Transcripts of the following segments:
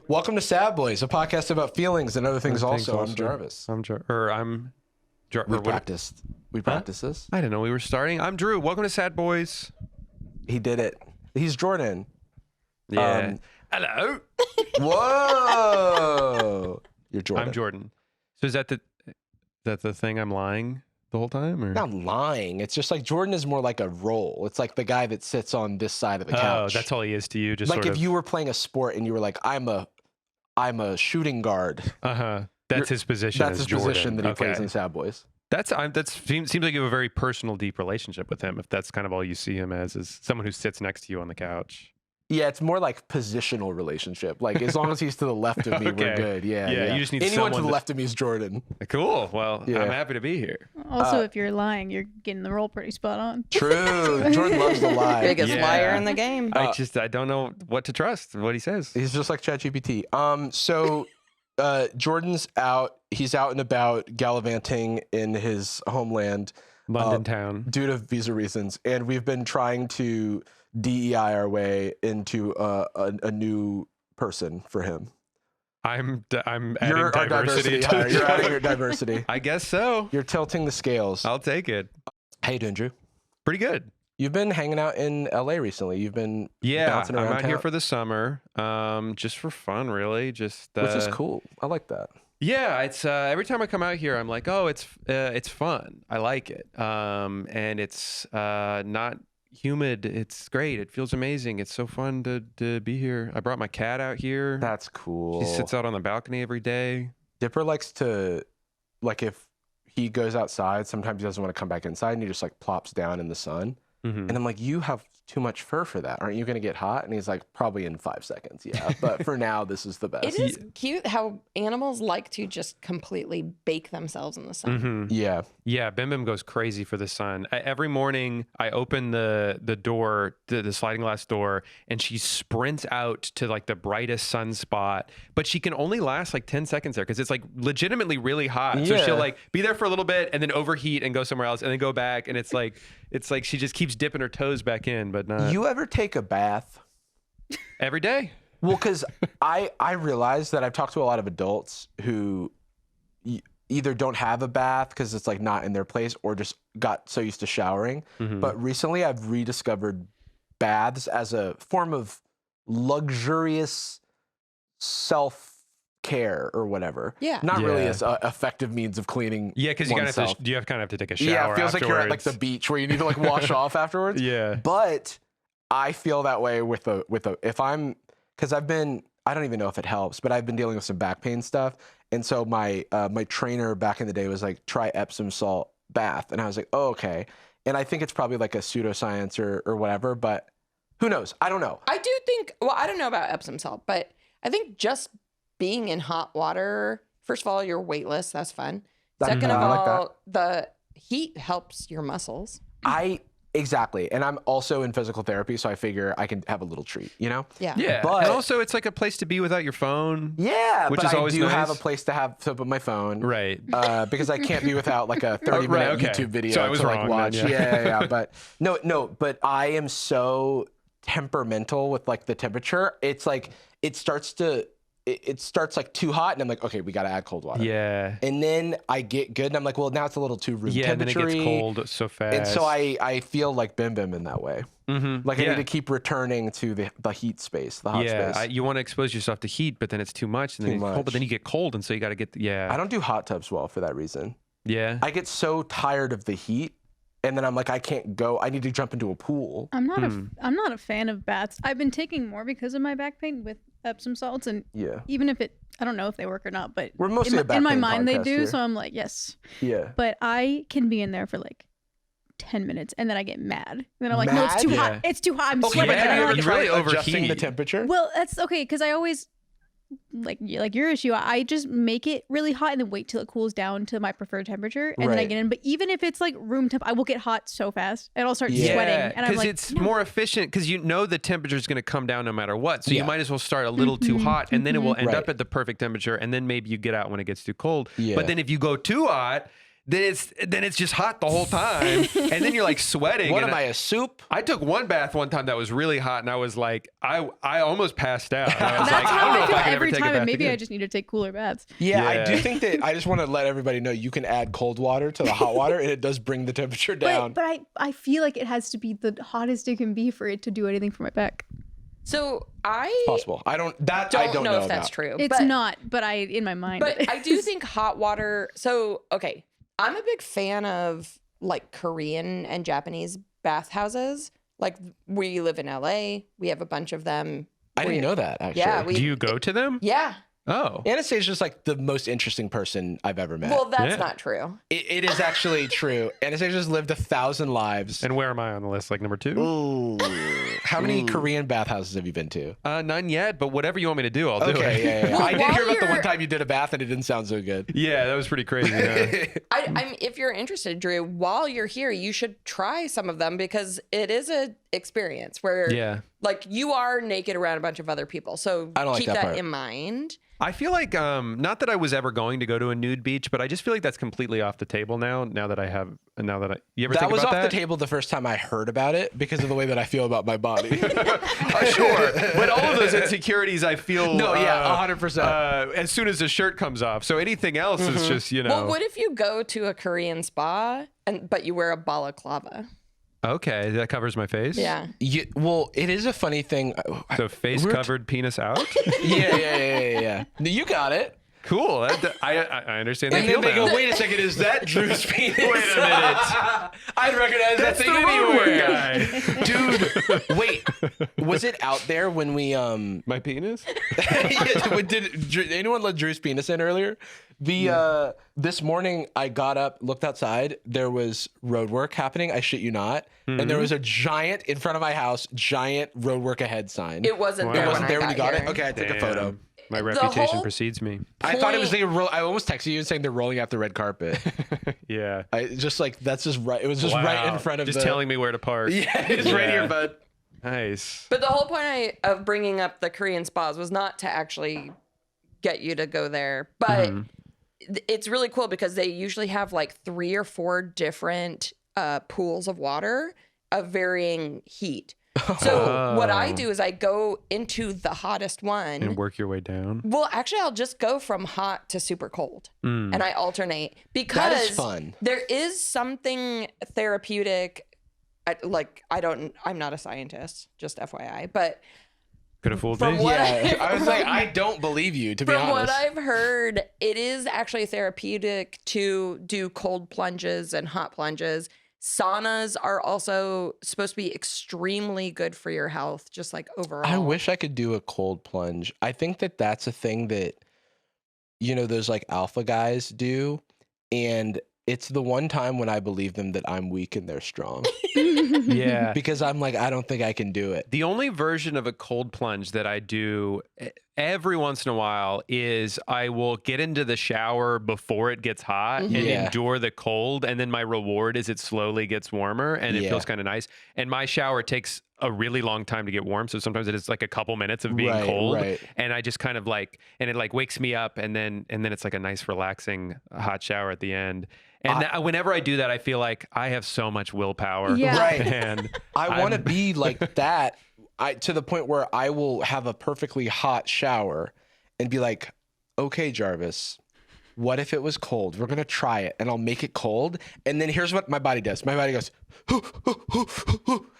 Welcome to Sad Boys, a podcast about feelings and other things also. I'm Jarvis. I'm We practiced this. I didn't know we were starting. I'm Drew. Welcome to Sad Boys. He did it. He's Jordan. Yeah. Hello. Whoa. You're Jordan. I'm Jordan. So is that the thing I'm lying the whole time? Or? Not lying. It's just like Jordan is more like a role. It's like the guy that sits on this side of the couch. Oh, that's all he is to you. Just like sort if you were playing a sport and you were like, I'm a shooting guard. That's his position. That's his Jordan. position that he plays in Sad Boys. That seems like you have a very personal, deep relationship with him. If that's kind of all you see him as, is someone who sits next to you on the couch. Yeah, it's more like positional relationship. Like as long as he's to the left of me, we're good. Yeah. You just need anyone someone to the left of me is Jordan. Cool. Well, I'm happy to be here. Also, if you're lying, you're getting the role pretty spot on. True. Jordan loves to lie. Biggest liar in the game. I don't know what to trust. What he says. He's just like ChatGPT. So Jordan's out. He's out and about gallivanting in his homeland, London town, due to visa reasons, and we've been trying to DEI our way into a new person for him. I'm adding You're diversity. You're adding your diversity. I guess so. You're tilting the scales. I'll take it. How you doing, Drew? Pretty good. You've been hanging out in LA recently. You've been bouncing around I'm out town. here for the summer, just for fun, really. Just which is cool. I like that. Yeah, it's every time I come out here, I'm like, oh, it's fun. I like it, and it's not humid. It's great. It feels amazing. It's so fun to be here. I brought my cat out here. That's cool. He sits out on the balcony every day. Dipper likes to, like, if he goes outside, sometimes he doesn't want to come back inside, and he just like plops down in the sun. Mm-hmm. And I'm like, you have too much fur for that. Aren't you going to get hot? And he's like, probably in 5 seconds. Yeah. But for now, this is the best. It is cute how animals like to just completely bake themselves in the sun. Mm-hmm. Yeah. Yeah, Bim Bim goes crazy for the sun. Every morning, I open the door, the sliding glass door, and she sprints out to like the brightest sun spot. But she can only last like 10 seconds there because it's like legitimately really hot. So she'll like be there for a little bit and then overheat and go somewhere else and then go back. And it's like she just keeps dipping her toes back in, but not. You ever take a bath? Every day. Well, because I realized that I've talked to a lot of adults who either don't have a bath because it's like not in their place or just got so used to showering. Mm-hmm. But recently I've rediscovered baths as a form of luxurious self-care or whatever. Yeah. Not really as an effective means of cleaning. Yeah, because you kind of have to take a shower. Yeah, it feels afterwards. like you're at like the beach where you need to like wash off afterwards. Yeah. But I feel that way with a if I'm, because I don't even know if it helps, but I've been dealing with some back pain stuff. And so my trainer back in the day was like, try Epsom salt bath. And I was like, oh, okay. And I think it's probably like a pseudoscience or whatever, but who knows? I don't know. I do think, well, I don't know about Epsom salt, but I think just being in hot water, first of all, you're weightless. That's fun. Second of all, the heat helps your muscles. Exactly. And I'm also in physical therapy, so I figure I can have a little treat, you know? Yeah. Yeah. But and also, it's like a place to be without your phone. Yeah, which but is always I do nice. have a place to put my phone. Right. Because I can't be without like a 30-minute YouTube video so I was to wrong, like watch. then, Yeah. But no, but I am so temperamental with like the temperature. It's like it starts like too hot and I'm like, okay, we got to add cold water. Yeah. And then I get good and I'm like, well, now it's a little too room temperature. And then it gets cold so fast. And so I feel like Bim Bim in that way. Mm-hmm. Like I need to keep returning to the heat space, the hot space. Yeah, you want to expose yourself to heat, but then it's too much. And then it's cold, but then you get cold. And so you got to get, I don't do hot tubs well for that reason. Yeah. I get so tired of the heat. And then I'm like, I can't go. I need to jump into a pool. I'm not a fan of baths. I've been taking more because of my back pain with Epsom salts, and even if I don't know if they work or not, but we're mostly in my pain mind they do. here. So I'm like, yes. Yeah. But I can be in there for like 10 minutes, and then I get mad. And then I'm like, no, it's too hot. It's too hot. I'm sweating. But have you ever tried really adjusting overheat. the temperature? Well, that's okay because I always. Like your issue, I just make it really hot and then wait till it cools down to my preferred temperature, and then I get in. But even if it's like room temp, I will get hot so fast and I'll start sweating. And I'm like, it's more efficient because you know the temperature is going to come down no matter what. So you might as well start a little too hot, and then it will end up at the perfect temperature, and then maybe you get out when it gets too cold. But then if you go too hot, then it's just hot the whole time, and then you're like sweating. What and am I, a soup? I took one bath one time that was really hot, and I was like, I almost passed out. And I was That's like, I how don't know I if feel I can ever every take a time, bath and maybe again. I just need to take cooler baths. Yeah, I Yeah. do think that I just want to let everybody know you can add cold water to the hot water, and it does bring the temperature down. But I feel like it has to be the hottest it can be for it to do anything for my back. So I Possible. I don't know if that's about. true. It's but, not, but in my mind. it But I do is. think hot water. So, okay. I'm a big fan of like Korean and Japanese bathhouses. Like we live in LA. We have a bunch of them. I didn't know that, actually. Yeah. Do you go to them? Yeah. Oh. Anastasia's just like the most interesting person I've ever met. Well, that's Yeah. not true. It is actually true. Anastasia's lived 1,000 lives. And where am I on the list? Like number 2? Ooh. How many Korean bathhouses have you been to? None yet, but whatever you want me to do, I'll do Okay, it. yeah. I did while hear about the one you're- time you did a bath and it didn't sound so good. Yeah, that was pretty crazy. Yeah. I'm if you're interested, Drew, while you're here, you should try some of them because it is a experience where Yeah. like you are naked around a bunch of other people. So I don't like keep that that part. in mind. I feel like, not that I was ever going to go to a nude beach, but I just feel like that's completely off the table now. You ever That think was about off that? the table the first time I heard about it because of the way that I feel about my body. Sure, but all of those insecurities, I feel. No, yeah, 100%. As soon as the shirt comes off, so anything else is just Well, what if you go to a Korean spa but you wear a balaclava? Okay, that covers my face. Yeah. Well, it is a funny thing. So face covered, penis out. Yeah. You got it. Cool. I understand that And feel then they now. go, wait a second, is that Drew's penis? Wait a minute. I'd recognize That's that the thing roadwork anywhere. guy. Dude, wait. Was it out there when we My penis? did anyone let Drew's penis in earlier? This morning I got up, looked outside, there was road work happening, I shit you not. And there was a giant in front of my house, giant road work ahead sign. It wasn't Wow. there. It wasn't there when I you got here. it? Okay, I took a photo. Damn. My reputation whole- precedes me. I thought it was Point- I almost texted you saying they're rolling out the red carpet. Yeah. I just like that's just right. It was just right in Wow. front of just the telling me where to park. Yeah, it's right here, bud. Nice. But the whole point of bringing up the Korean spas was not to actually get you to go there, but it's really cool because they usually have like 3 or 4 different pools of water of varying heat. So what I do is I go into the hottest one. And work your way down. Well, actually, I'll just go from hot to super cold, and I alternate because fun. there is something therapeutic. I'm not a scientist, just FYI, but Could have fooled From me. what Yeah, I was like, I don't believe you, to be from what honest. I've heard, it is actually therapeutic to do cold plunges and hot plunges. Saunas are also supposed to be extremely good for your health, just like overall. I wish I could do a cold plunge. I think that that's a thing that, those like alpha guys do. And it's the one time when I believe them that I'm weak and they're strong. Yeah. Because I'm like, I don't think I can do it. The only version of a cold plunge that I do every once in a while is I will get into the shower before it gets hot and Yeah. endure the cold. And then my reward is it slowly gets warmer and it Yeah. feels kind of nice. And my shower takes a really long time to get warm. So sometimes it is like a couple minutes of being Right, cold. right. And I just kind of like, and it like wakes me up and then it's like a nice relaxing hot shower at the end. And whenever I do that, I feel like I have so much willpower. Yeah. Right. And I want to I'm- be like that. To the point where I will have a perfectly hot shower and be like, okay, Jarvis, what if it was cold? We're going to try it and I'll make it cold. And then here's what my body does. My body goes,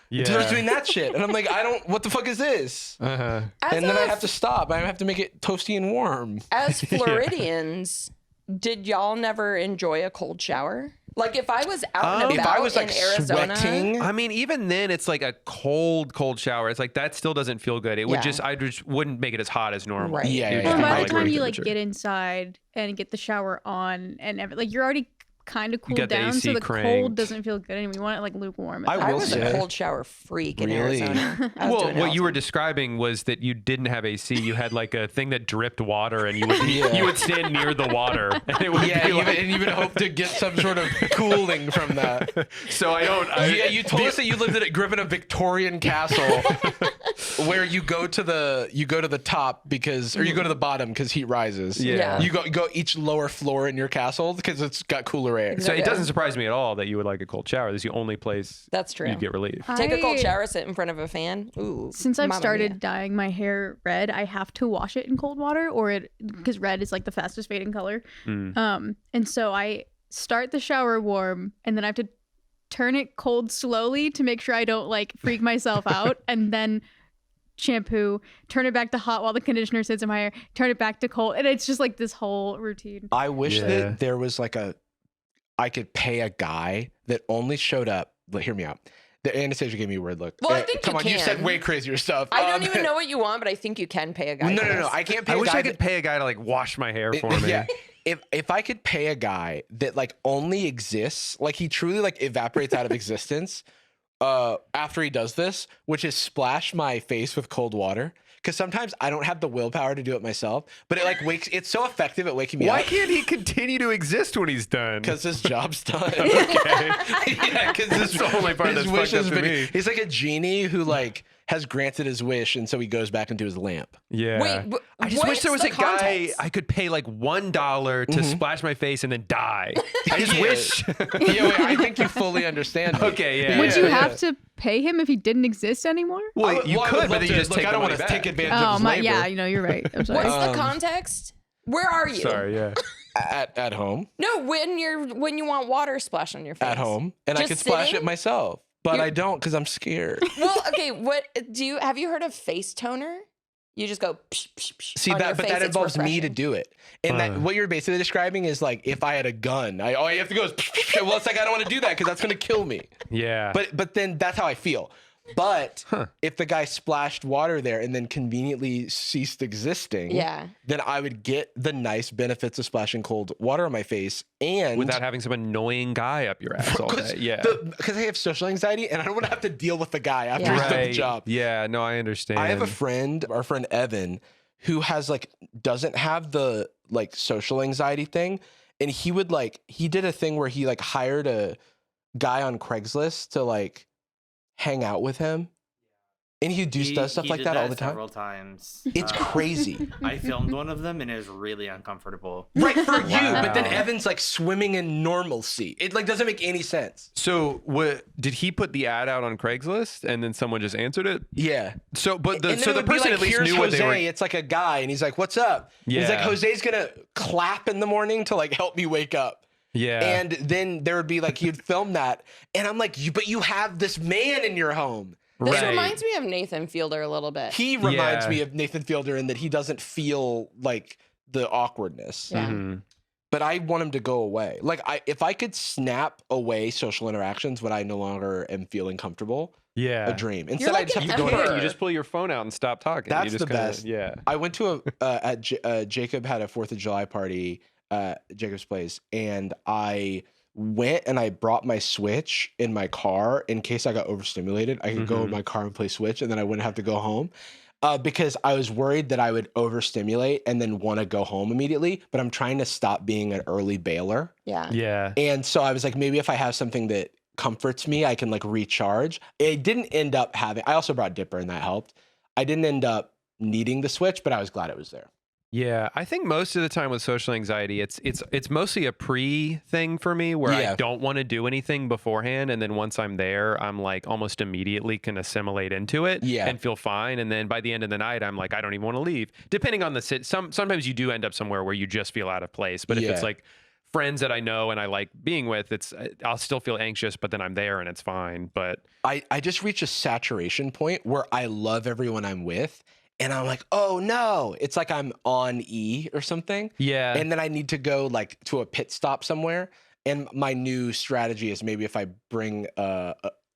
Yeah. It starts doing that shit. And I'm like, what the fuck is this? Uh-huh. And then I have to stop. I have to make it toasty and warm. As Floridians, did y'all never enjoy a cold shower? Like if I was out and If about I was like in Arizona, sweating, I mean, even then, it's like a cold shower. It's like that still doesn't feel good. It would Yeah. I just wouldn't make it as hot as normal. Right. Yeah, It would yeah, just Well, be by I the like time room you like temperature. get inside and get the shower on and like you're already kind of cooled got the down, AC so the cranked. cold doesn't feel good anymore. You want it like lukewarm. at I that I will was point. say- a cold shower freak in Really? Arizona. I was Well, doing it what all you the were time. describing was that you didn't have AC. You had like a thing that dripped water, and you would Yeah. you would stand near the water, and it would yeah, be like. and even hope to get some sort of cooling from that. So I don't. Yeah, you told us that you lived in a grip in a Victorian castle. where you go to the top because, or you go to the bottom because heat rises. Yeah. You go each lower floor in your castle because it's got cooler air. So it doesn't surprise me at all that you would like a cold shower. This is the only place That's true. you get relief. Take a cold shower, sit in front of a fan. Ooh. Since I've mamma started mia. dyeing my hair red, I have to wash it in cold water, because red is like the fastest fading color. And so I start the shower warm, and then I have to turn it cold slowly to make sure I don't like freak myself out, and then shampoo, turn it back to hot while the conditioner sits in my hair, turn it back to cold, and it's just like this whole routine. I wish that there was like I could pay a guy that only showed up. But hear me out. The Anastasia gave me a weird look. Well, I think come you on, can. you said way crazier stuff. I don't even know what you want, but I think you can pay a guy. No. I can't pay. I a wish guy I could pay a guy to like wash my hair for me. Yeah. If I could pay a guy that like only exists, like he truly like evaporates out of existence after he does this, which is splash my face with cold water. Because sometimes I don't have the willpower to do it myself, but it like it's so effective at waking me Why up. can't he continue to exist when he's done? Because his job's done. Okay. Yeah, because That's the only part that's fucked up to me. He's like a genie who like has granted his wish, and so he goes back into his lamp. Yeah. Wait, but I just wish there was a what's the guy context? I could pay like $1 to splash my face and then die. I just Yeah. wish. Yeah, wait, I think you fully understand. me. Okay, yeah. Would you yeah. have to pay him if he didn't exist anymore? Well, you I could, would but love then you to- just look, take I the don't money want to back. take advantage of Oh his my, labor. yeah, you're right. I'm sorry. What's the context? Where are you? Sorry, yeah. At home. No, when you want water splashed on your face. At home, and I Just could splash sitting? it myself, but I don't because I'm scared. Well, okay. Have you heard of face toner? You just go psh, psh, psh See on your that, but face, that it's involves me to refreshing. do it. And that what you're basically describing is like if I had a gun, all you have to go is well, it's like I don't want to do that because that's gonna kill me. Yeah. But then that's how I feel. But if the guy splashed water there and then conveniently ceased existing, Yeah. then I would get the nice benefits of splashing cold water on my face and without having some annoying guy up your ass all day. Yeah. because I have social anxiety and I don't want to have to deal with the guy after Yeah. he's done the job. Yeah, no, I understand. I have a friend, our friend Evan, who has like doesn't have the like social anxiety thing, and he did a thing where he like hired a guy on Craigslist to like hang out with him, and he does stuff like did that all the time. several times. It's crazy. I filmed one of them and it was really uncomfortable. Right for you, Wow. but then Evan's like swimming in normalcy. It like doesn't make any sense. So, what did he put the ad out on Craigslist and then someone just answered it? Yeah. So, but And then so it the would be person like, at least "Here's knew what Jose." they were. It's like a guy, and he's like, "What's up?" He's like, Yeah. "Jose's gonna clap in the morning to like help me wake up." Yeah. And then there would be like he'd film that, and I'm like, but you have this man in your home. This Right. reminds me of Nathan Fielder a little bit. He reminds Yeah. me of Nathan Fielder in that he doesn't feel like the awkwardness. Yeah. Mhm. But I want him to go away. Like if I could snap away social interactions when I no longer am feeling comfortable, Yeah. a dream. Instead, like I just an have to go. emperor. You just pull your phone out and stop talking. That's you just the best. Yeah. I went to Jacob had a 4th of July party at Jacob's place, and I went and I brought my Switch in my car in case I got overstimulated. I could go in my car and play Switch, and then I wouldn't have to go home because I was worried that I would overstimulate and then want to go home immediately. But I'm trying to stop being an early bailer, Yeah. Yeah. and so I was like, maybe if I have something that comforts me, I can like recharge. It didn't end up having. I also brought Dipper, and that helped. I didn't end up needing the Switch, but I was glad it was there. Yeah, I think most of the time with social anxiety, it's mostly a pre thing for me where Yeah. I don't want to do anything beforehand, and then once I'm there, I'm like almost immediately can assimilate into it and feel fine, and then by the end of the night, I'm like I don't even want to leave. Depending on the sometimes you do end up somewhere where you just feel out of place, but if it's like friends that I know and I like being with, I'll still feel anxious, but then I'm there and it's fine. But I just reached a saturation point where I love everyone I'm with. And I'm like, oh no, it's like I'm on E or something. yeah, And then I need to go like to a pit stop somewhere. And my new strategy is maybe if I bring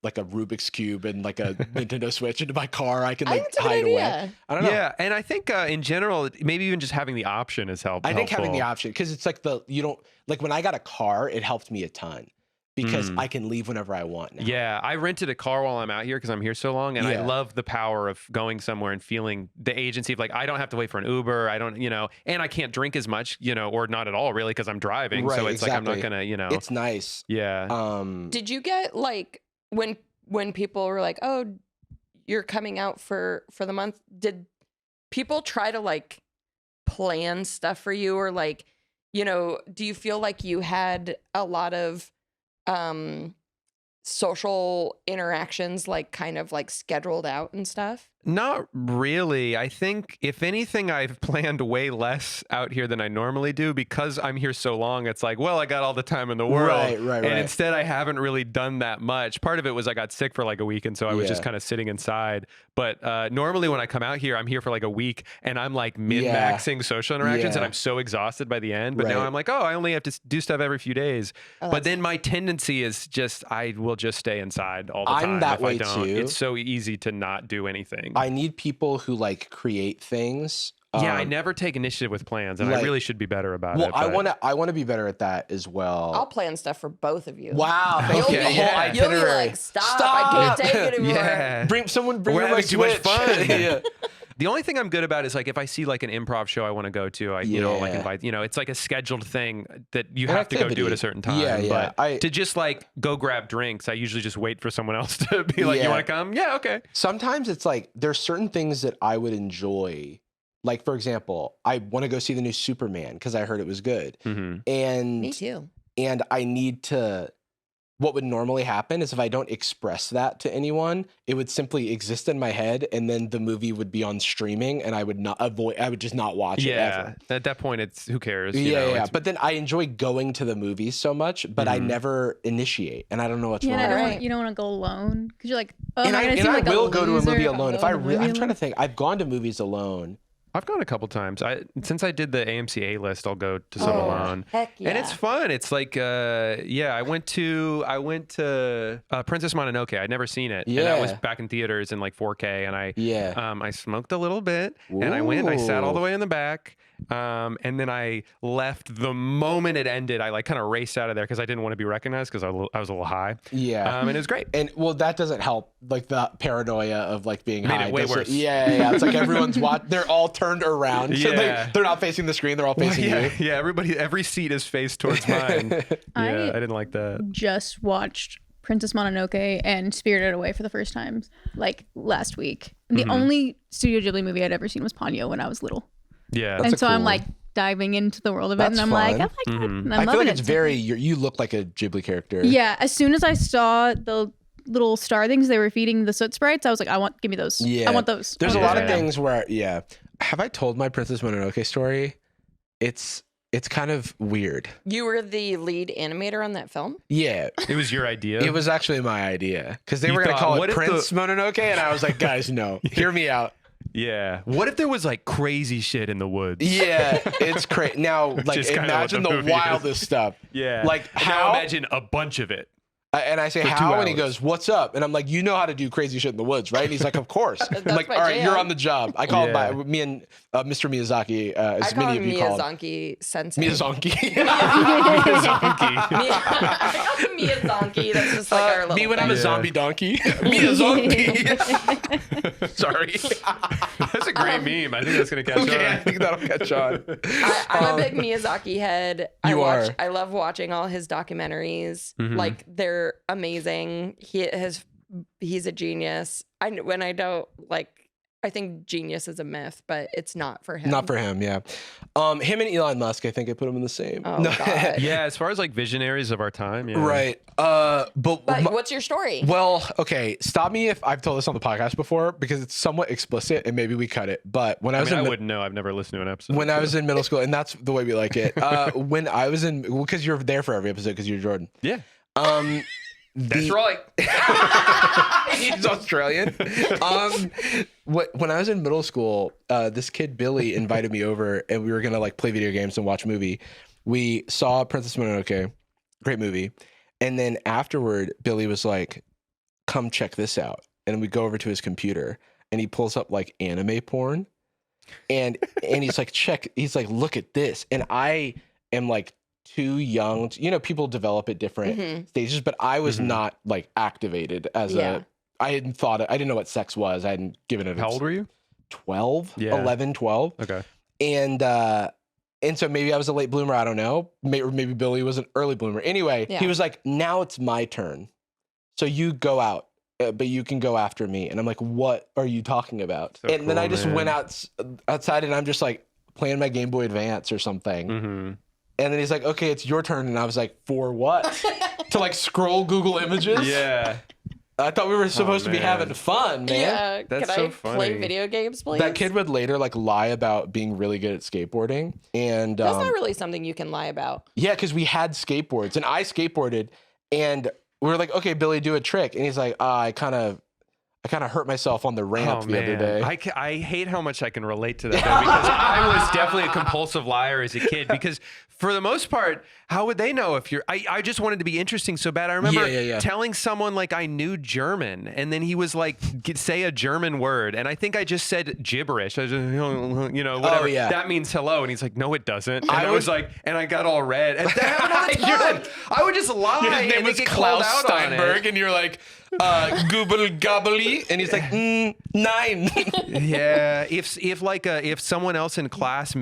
like a Rubik's Cube and like a Nintendo Switch into my car, I can I like think it's a good hide away. idea. I don't know. yeah, and I think in general, maybe even just having the option is helpful. I think having the option, because it's like you don't, like when I got a car, it helped me a ton because I can leave whenever I want now. Yeah, I rented a car while I'm out here because I'm here so long, and I Yeah. love the power of going somewhere and feeling the agency of like I don't have to wait for an Uber, I don't, and I can't drink as much, or not at all really because I'm driving. So Right, it's like I'm not exactly. gonna, It's nice. yeah. Did you get like when people were like, "Oh, you're coming out for the month, did people try to like plan stuff for you, or like, you know, do you feel like you had a lot of social interactions like kind of like scheduled out and stuff? Not really. I think if anything, I've planned way less out here than I normally do because I'm here so long. It's like, well, I got all the time in the world. Right. And instead I haven't really done that much. Part of it was I got sick for like a week. And so I was just kind of sitting inside. But normally when I come out here, I'm here for like a week and I'm like min-maxing social interactions and I'm so exhausted by the end. But now I'm like, oh, I only have to do stuff every few days. But then my tendency is just, I will just stay inside all the time. I'm that if way I don't. too. It's so easy to not do anything. I need people who like create things. Yeah, I never take initiative with plans, and I really should be better about it. Well, I want to be better at that as well. I'll plan stuff for both of you. Wow, You'll okay, be, the whole you'll be itinerary. like, stop, I can't take it anymore. Yeah. Bring We're me having my too much Switch. fun. Yeah. The only thing I'm good about is like if I see like an improv show I want to go to, I you know like invite, you know, it's like a scheduled thing that you have to go do at a certain time. Yeah. But to just like go grab drinks, I usually just wait for someone else to be like, you want to come? Yeah, okay. Sometimes it's like there's certain things that I would enjoy. Like, for example, I want to go see the new Superman because I heard it was good. And Me too. And I need to. What would normally happen is if I don't express that to anyone, it would simply exist in my head, and then the movie would be on streaming, and I would just not watch it ever. At that point, it's who cares? Yeah. But then I enjoy going to the movies so much, but I never initiate, and I don't know what's wrong. You don't want to go alone because you're like, oh, and I will go to a movie alone if I'm I'm trying to think. I've gone to movies alone. I've gone a couple times. Since I did the AMC A list, I'll go to some alone. Heck yeah. And it's fun. It's like, I went to Princess Mononoke. I'd never seen it. Yeah. And that was back in theaters in like 4K. And I smoked a little bit. And I went and I sat all the way in the back. And then I left the moment it ended. I like kind of raced out of there because I didn't want to be recognized because I was a little high. Yeah. And it was great. And well, that doesn't help. Like the paranoia of like being high. It way worse. Yeah. It's like everyone's they're all turned around. So Yeah. they're not facing the screen. They're all facing you. Yeah. Every seat is faced towards mine. I didn't like that. Just watched Princess Mononoke and Spirited Away for the first time like last week. The only Studio Ghibli movie I'd ever seen was Ponyo when I was little. Yeah. And so I'm like diving into the world of it, and I'm like, oh my God. And I'm I feel like loving it's very, you look like a Ghibli character. Yeah. As soon as I saw the little star things they were feeding the soot sprites, I was like, give me those. Yeah. I want those. There's a lot of things where, have I told my Princess Mononoke story? It's kind of weird. You were the lead animator on that film? Yeah. It was your idea? It was actually my idea because they You were going to thought, call what it if Prince Mononoke. And I was like, guys, no, hear me out. Yeah. What if there was like crazy shit in the woods? Yeah, it's crazy. Now, like, is kinda imagine what the the movie wildest stuff. Yeah. Like, And how? Now imagine a bunch of it. And I say, For 2 how? And he hours. goes, what's up? And I'm like, you know how to do crazy shit in the woods, right? And he's like, of course. I'm like, my all right, jam. you're on the job. I call him Yeah. by me and Mr. Miyazaki, I as call many him of you call him. Miyazaki Sensei. Miyazaki. I call him Miyazaki. That's just like our little Me when I'm a thing. zombie donkey. Miyazaki. Sorry. That's a great meme. I think that's going to catch Okay, I on. think that'll catch on. I'm a big Miyazaki head. You are. I love watching all his documentaries. Like they're amazing. He's a genius. I think genius is a myth, but it's not for him. Not for him, yeah. Him and Elon Musk, I think I put him in the same. Oh, God. Yeah, as far as like visionaries of our time. Yeah. Right. But What's your story? well, okay. Stop me if I've told this on the podcast before because it's somewhat explicit and maybe we cut it. But when I was I wouldn't know. I've never listened to an episode. when I was in middle school, and that's the way we like it. When I was because you're there for every episode because you're Jordan. Yeah. That's right. He's Australian. When I was in middle school, this kid Billy invited me over, and we were gonna like play video games and watch a movie. We saw Princess Mononoke, great movie, and then afterward, Billy was like, "Come check this out," and we go over to his computer, and he pulls up like anime porn, and he's like, he's like, "Look at this," and I am like too young. People develop at different stages, but I was not like activated as I didn't know what sex was. I hadn't given it. How old were you? 12, Yeah. 11, 12. Okay. And so maybe I was a late bloomer. I don't know. Maybe Billy was an early bloomer. Anyway, he was like, now it's my turn. So you go out but you can go after me. And I'm like, what are you talking about? So and then I cool, just man. went outside and I'm just like playing my Game Boy Advance or something. Mm-hmm. And then he's like, okay, it's your turn. And I was like, for what? To like scroll Google Images? Yeah. I thought we were supposed to be man. having fun, man. Yeah, That's can so I play funny. video games, please? That kid would later like lie about being really good at skateboarding. And That's not really something you can lie about. yeah, because we had skateboards and I skateboarded and we were like, okay, Billy, do a trick. And he's like, I kind of hurt myself on the ramp the other day. I hate how much I can relate to that though, because I was definitely a compulsive liar as a kid. Because for the most part, how would they know if you're? I just wanted to be interesting so bad. I remember telling someone like I knew German, and then he was like, say a German word, and I think I just said gibberish. I was just, whatever. Oh, yeah. That means hello, and he's like, no, it doesn't. And I was like, and I got all red. And that happened all the time. I would just lie. His name and was get called Klaus out on Steinberg, it. and you're like, Google Gobbly, and he's like, 9. Yeah, if someone else in class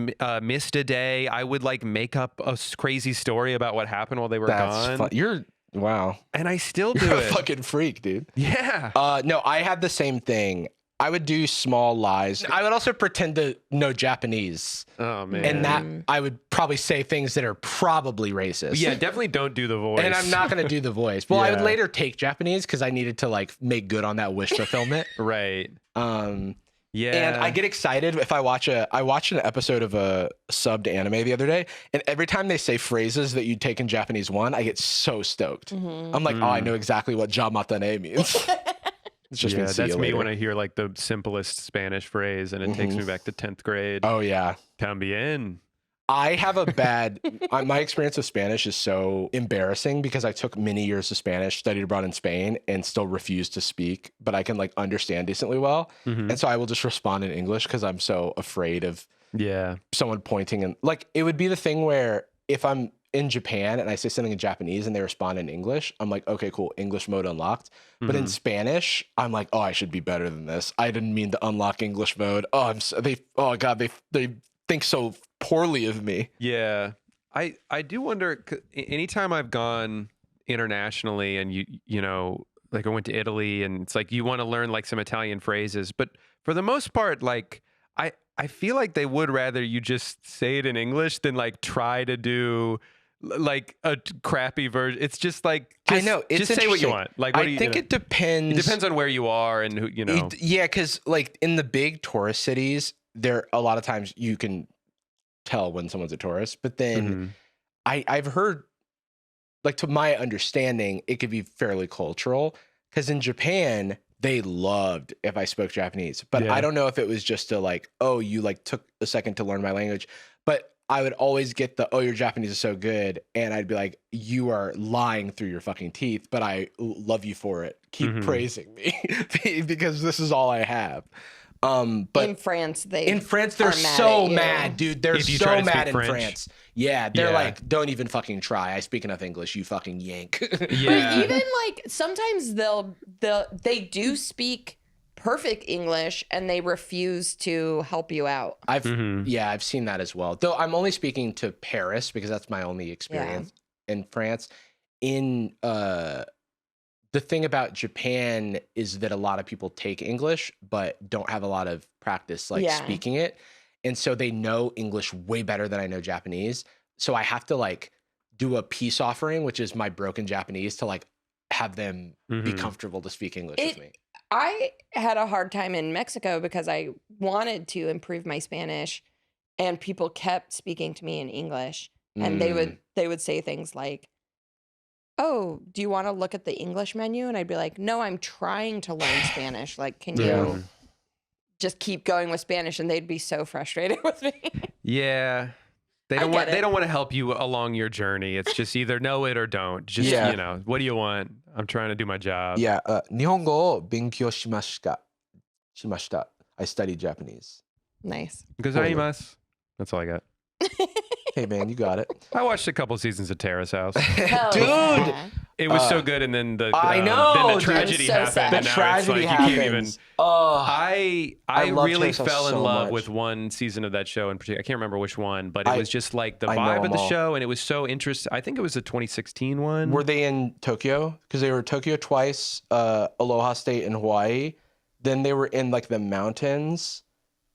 missed a day, I would like make up a crazy story about what happened while they were gone. You're wow, and I still do you're a it. fucking freak, dude. Yeah. No, I had the same thing. I would do small lies. I would also pretend to know Japanese. Oh man. And that I would probably say things that are probably racist. Yeah, definitely don't do the voice. And I'm not going to do the voice. Well, I would Yeah. later take Japanese because I needed to like make good on that wish fulfillment. Right. Yeah. And I get excited if I watched an episode of a subbed anime the other day, and every time they say phrases that you'd take in Japanese one, I get so stoked. I'm like, oh, I know exactly what jamatane means. It's just means see that's you me later. when I hear like the simplest Spanish phrase, and it takes me back to 10th grade. Oh yeah. También. I have a bad, my experience with Spanish is so embarrassing because I took many years of Spanish, studied abroad in Spain, and still refused to speak, but I can like understand decently well. And so I will just respond in English because I'm so afraid of someone pointing. And like, it would be the thing where if I'm in Japan and I say something in Japanese and they respond in English, I'm like, okay, cool, English mode unlocked. But in Spanish, I'm like, oh, I should be better than this. I didn't mean to unlock English mode. Oh, they think so poorly of me. Yeah. I do wonder, anytime I've gone internationally and you know, like I went to Italy and it's like you want to learn like some Italian phrases, but for the most part, like I feel like they would rather you just say it in English than like try to do like a crappy version. It's just like, I know, it's just say what you interesting. want. Like, I think it depends. It depends on where you are and who, you know. Yeah, because like in the big tourist cities, there a lot of times you can tell when someone's a tourist, but then I've heard, like to my understanding, it could be fairly cultural because in Japan they loved if I spoke Japanese, but I don't know if it was just to like, oh, you like took a second to learn my language, but I would always get the, oh, your Japanese is so good, and I'd be like, you are lying through your fucking teeth, but I love you for it. Keep praising me because this is all I have. But in France, they're so mad, dude. They're If you try so to mad speak in French. France. Yeah, they're like, don't even fucking try. I speak enough English, you fucking yank. Yeah. But even like sometimes they do speak perfect English and they refuse to help you out. I've seen that as well. Though I'm only speaking to Paris because that's my only experience in France. The thing about Japan is that a lot of people take English but don't have a lot of practice speaking it. And so they know English way better than I know Japanese. So I have to like do a peace offering, which is my broken Japanese, to like have them be comfortable to speak English with me. I had a hard time in Mexico because I wanted to improve my Spanish and people kept speaking to me in English and they would say things like, oh, do you want to look at the English menu? And I'd be like, no, I'm trying to learn Spanish. Like, can you just keep going with Spanish? And they'd be so frustrated with me. Yeah. They don't want to help you along your journey. It's just either know it or don't. Just, you know, what do you want? I'm trying to do my job. Yeah. Nihongo o benkyou shimashita. I studied Japanese. Nice. Gozaimasu. That's all I got. Hey man, you got it. I watched a couple seasons of Terrace House. Hell Dude. yeah. It was so good, and then I know, then the dude. tragedy So happened. sad. And The now tragedy it's like you can't even. happens. Oh, I love really Terrace House fell in so love much. with one season of that show in particular. I can't remember which one, but it was just like the I know vibe of them the all. show, and it was so interesting. I think it was the 2016 one. were they in Tokyo? Because they were Tokyo twice, Aloha State and Hawaii. Then they were in like the mountains.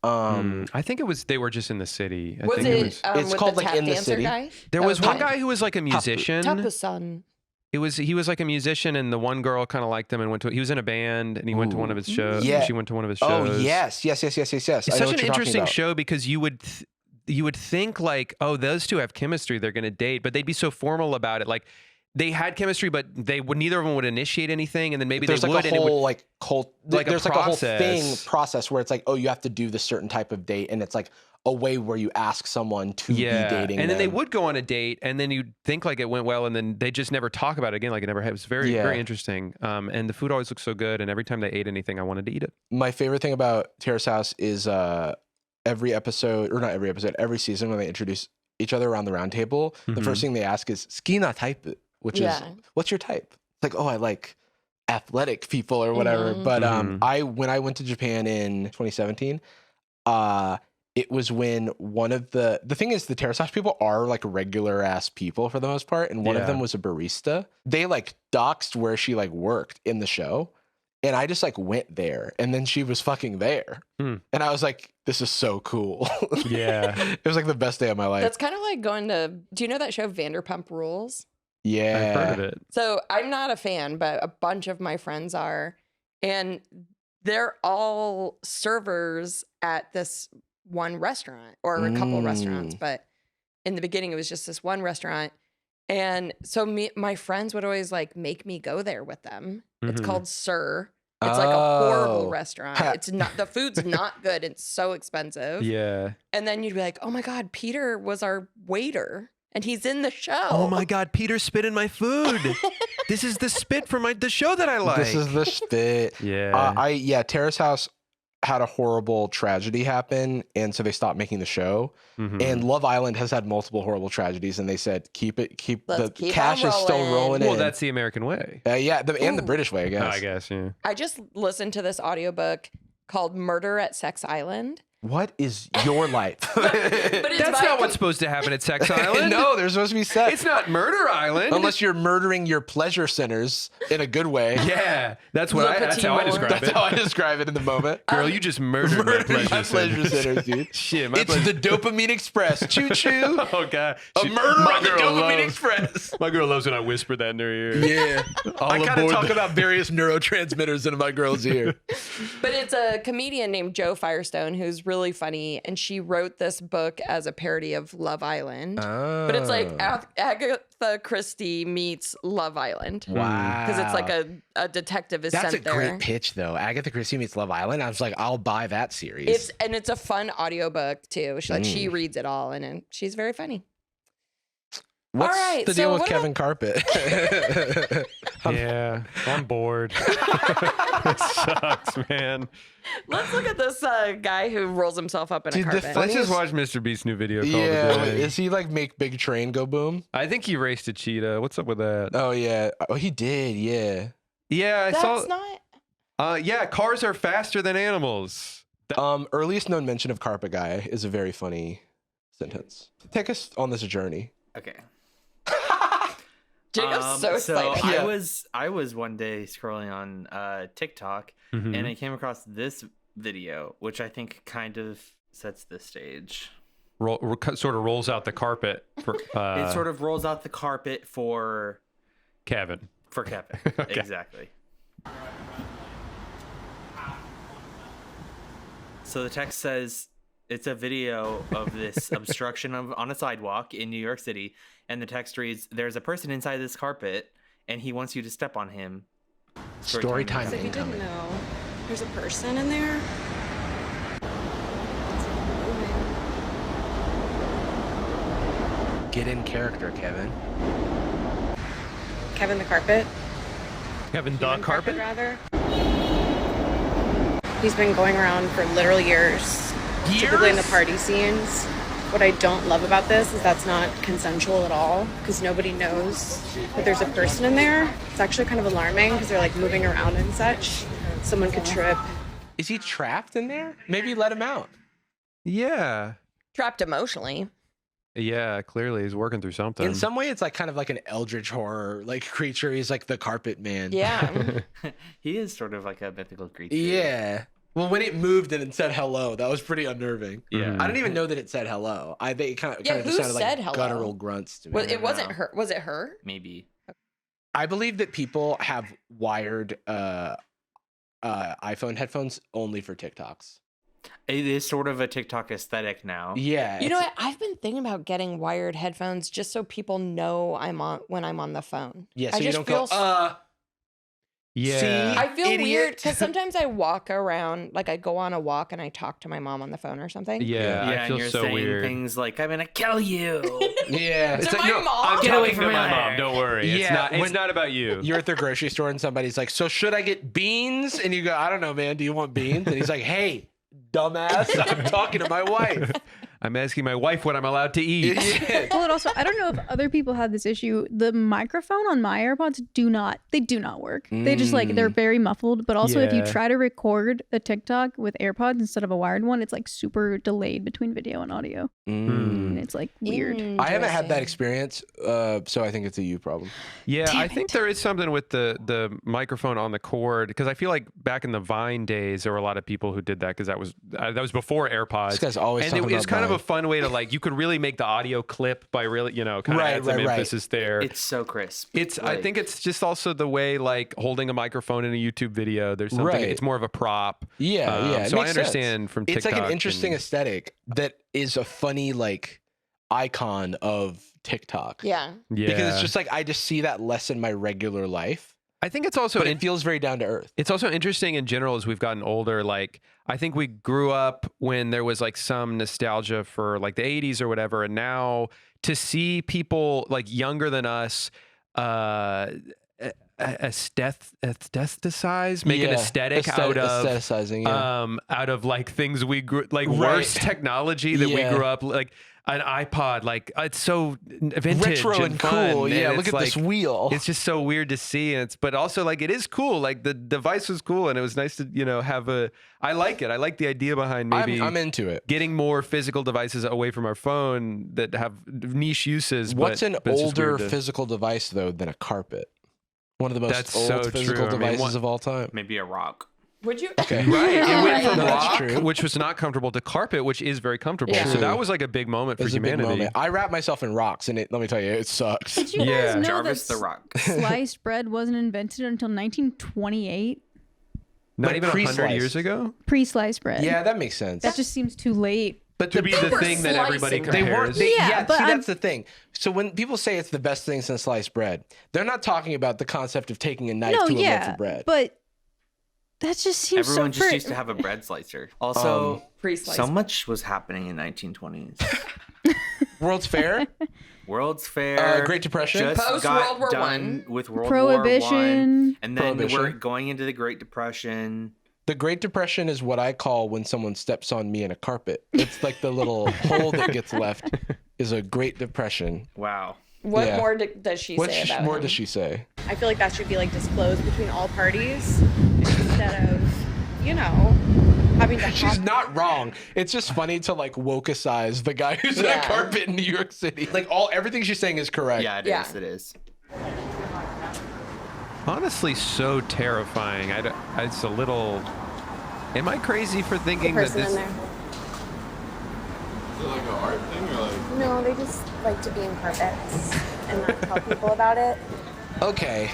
I think it was they were just in the city. I Was think it? was. It's with called, the like, tap in the dancer city. Guy? There That was one fun. guy who was like a musician. Tapu-san. He was like a musician, and the one girl kind of liked him and went to. He was in a band, and he went to one of his shows. Yeah. She went to one of his Oh shows. yes. It's I know such what an you're talking interesting about. show because you would think like, oh, those two have chemistry, they're gonna date, but they'd be so formal about it. Like they had chemistry, but neither of them would initiate anything, and then maybe There's they like would. a and it would, whole like cult. like a There's like a whole thing process. process where it's like, oh, you have to do this certain type of date, and it's like a way where you ask someone to be dating. and then they them. would go on a date, and then you'd think like it went well, and then they just never talk about it again. Like it never had. It was very Yeah. very interesting. And the food always looked so good, and every time they ate anything, I wanted to eat it. My favorite thing about Terrace House is every episode, or not every episode, every season when they introduce each other around the round table, the Mhm. first thing they ask is "Skina type," which is what's your type? Like, oh, I like athletic people or whatever. Mhm. But Mhm. when I went to Japan in 2017, it was when one of the thing is the Terrace House people are like regular ass people for the most part, and one of Yeah. them was a barista. They like doxed where she like worked in the show. And I just like went there, and then she was fucking there, Hmm. and I was like, "This is so cool." Yeah. It was like the best day of my life. That's kind of like going to. Do you know that show Vanderpump Rules? Yeah, I've heard of it. So I'm not a fan, but a bunch of my friends are, and they're all servers at this one restaurant or a couple of restaurants. But in the beginning, it was just this one restaurant, and so my friends would always like make me go there with them. It's Mhm. called Sir. It's like a horrible Oh. restaurant. It's not the food's not good. It's so expensive. Yeah. And then you'd be like, "Oh my God, Peter was our waiter, and he's in the show." Oh my God, Peter spit in my food. This is the spit from the show that I like. This is the spit. Yeah. Terrace House had a horrible tragedy happen, and so they stopped making the show. Mhm. And Love Island has had multiple horrible tragedies, and they said Let's the keep cash on is still rolling. rolling well, in. that's the American way. and the Ooh. British way, I guess. I guess. Yeah. I just listened to this audiobook called Murder at Sex Island. What is your life? But it's That's by not what's supposed to happen at Sex Island. No, there's supposed to be sex. It's not Murder Island. Unless you're murdering your pleasure centers in a good way. Yeah, that's that's how I describe That's it. how I describe it in the moment. Girl, you just murdered my pleasure pleasure centers. centers, dude. Shit, my It's the dopamine express. Choo choo. Oh God, A murder my on the girl dopamine loves- express. My girl loves when I whisper that in her ear. Yeah. I kind of aboard talk the- about various neurotransmitters in my girl's ear. But it's a comedian named Joe Firestone who's really funny, and she wrote this book as a parody of Love Island. But it's like Agatha Christie meets Love Island. Wow. Because it's like a detective is That's a sent there. great pitch, though. Agatha Christie meets Love Island. I was like, I'll buy that series. It's a fun audiobook too. She reads it all, and she's very funny. What's all right, the so deal with what Kevin Carpet? Yeah, I'm bored. It sucks, man. Let's look at this guy who rolls himself up in Dude, a the carpet. Let's just Funniest- watch Mr. Beast's new video called Yeah, The Big. is he like make big train go boom? I think he raced a cheetah. What's up with that? Oh yeah, oh he did, yeah. Yeah, I That's saw. not. Yeah, cars are faster than animals. Earliest known mention of Carpet Guy is a very funny sentence. Take us on this journey. Okay. Jacob's so excited. Yeah. I was one day scrolling on TikTok Mhm. and I came across this video, which I think kind of sets the stage. Sort of rolls out the carpet for It sort of rolls out the carpet for Kevin. Kevin. Okay. Exactly. So the text says it's a video of this obstruction on a sidewalk in New York City, and the text reads, "There's a person inside this carpet, and he wants you to step on him." Story time So if you didn't incoming. know, there's a person in there. Get in character, Kevin. Kevin the carpet. Kevin the Human carpet? rather. He's been going around for literal years. Typically in the party scenes. What I don't love about this is that's not consensual at all because nobody knows that there's a person in there. It's actually kind of alarming because they're like moving around and such. Someone could trip. Is he trapped in there? Maybe let him out. Yeah. Trapped emotionally. Yeah, clearly he's working through something. In some way, it's like kind of like an eldritch horror like creature. He's like the carpet man. Yeah. He is sort of like a mythical creature. Yeah. Well, when it moved and it said hello, that was pretty unnerving. Yeah. I didn't even know that it said hello. I think it kind of Yeah, just who sounded said like hello? guttural grunts to me. Well, it don't wasn't know. her. Was it her? Maybe. I believe that people have wired iPhone headphones only for TikToks. It is sort of a TikTok aesthetic now. Yeah. You know what? I've been thinking about getting wired headphones just so people know I'm on when I'm on the phone. Yeah, so I you just don't feel go, Yeah. See? I feel Idiot. weird because sometimes I walk around, like I go on a walk and I talk to my mom on the phone or something. Yeah, I and feel you're so saying weird. things like, I'm gonna kill you. Yeah. To my mom? I'm Get away talking from to me my there. mom. Don't worry. It's Yeah, not. It's when- not about you. You're at the grocery store and somebody's like, so should I get beans? And you go, I don't know, man. Do you want beans? And he's like, hey, dumbass, I'm talking to my wife. I'm asking my wife what I'm allowed to eat. Yeah. Well, and also, I don't know if other people have this issue. The microphone on my AirPods do not work. They just like, they're very muffled. But also, if you Yeah. try to record a TikTok with AirPods instead of a wired one, it's like super delayed between video and audio. And it's like weird. I haven't had that Interesting. experience, so I think it's a you problem. Yeah, I think there is something with the microphone on the cord because I feel like back in the Vine days there were a lot of people who did that because that was before AirPods. This guy's always and talking it was about kind of Vine. a fun way to like you could really make the audio clip by really kind of add some Right. emphasis there. It's so crisp. I think it's just also the way like holding a microphone in a YouTube video. There's something. Right. It's more of a prop. Yeah, yeah. it So I makes understand sense. from TikTok. It's like an interesting and- aesthetic that is a funny like icon of TikTok. Yeah. Yeah, Because it's just like I just see that less in my regular life, I think it's also but it feels very down to earth. It's also interesting in general as we've gotten older. Like, I think we grew up when there was like some nostalgia for like the 80s or whatever. And now to see people like younger than us, aestheticize, make an Yeah. aesthetic out of aestheticizing. Yeah. out of like things we grew like Right. worse technology that Yeah. we grew up like an iPod. Like it's so vintage Retro and fun, cool. and Yeah. it's Look at this like- wheel. It's just so weird to see. And but also like it is cool. Like the device was cool and it was nice to, have I like it. I like the idea behind maybe I'm into it. getting more physical devices away from our phone that have niche uses. What's but an it's just older weird to- physical device though than a carpet? One of the most That's old so physical true. I mean, devices of all time. Maybe a rock. Would you? Okay. Right. It went from That's rock, true. which was not comfortable, to carpet, which is very comfortable. Yeah. So True. that was like a big moment It for was a big humanity. moment. I wrap myself in rocks, and let me tell you, it sucks. Did you Yeah. guys know Jarvis the that Rock. sliced bread wasn't invented until 1928? Not But even 100 pre-sliced. years ago? Pre-sliced bread. Yeah, that makes sense. That just seems too late. But To be the thing that everybody slicing. They weren't. compares. Yeah, but see, I'm- that's the thing. So when people say it's the best thing since sliced bread, they're not talking about the concept of taking a knife No, to a loaf yeah, of bread. but that just seems Everyone so. just used to have a bread slicer. Also, Pre-sliced. so much was happening in 1920s. World's Fair, World's Fair, Great Depression, just Post got World War done with World War Prohibition. One, and then we're Prohibition. going into the Great Depression. The Great Depression is what I call when someone steps on me in a carpet. It's like the little hole that gets left is a Great Depression. Wow. What Yeah. more does she What say about more him? does she say? I feel like that should be like disclosed between all parties instead of, having to She's hop- not wrong. It's just funny to like wokicize the guy who's in a Yeah. carpet in New York City. Like everything she's saying is correct. Yeah, it is. Yeah. It is. Honestly, so terrifying. It's a little. Am I crazy for thinking that person this? in there. Is it like an art thing or like? No, they just like to be in carpets and not tell people about it. Okay.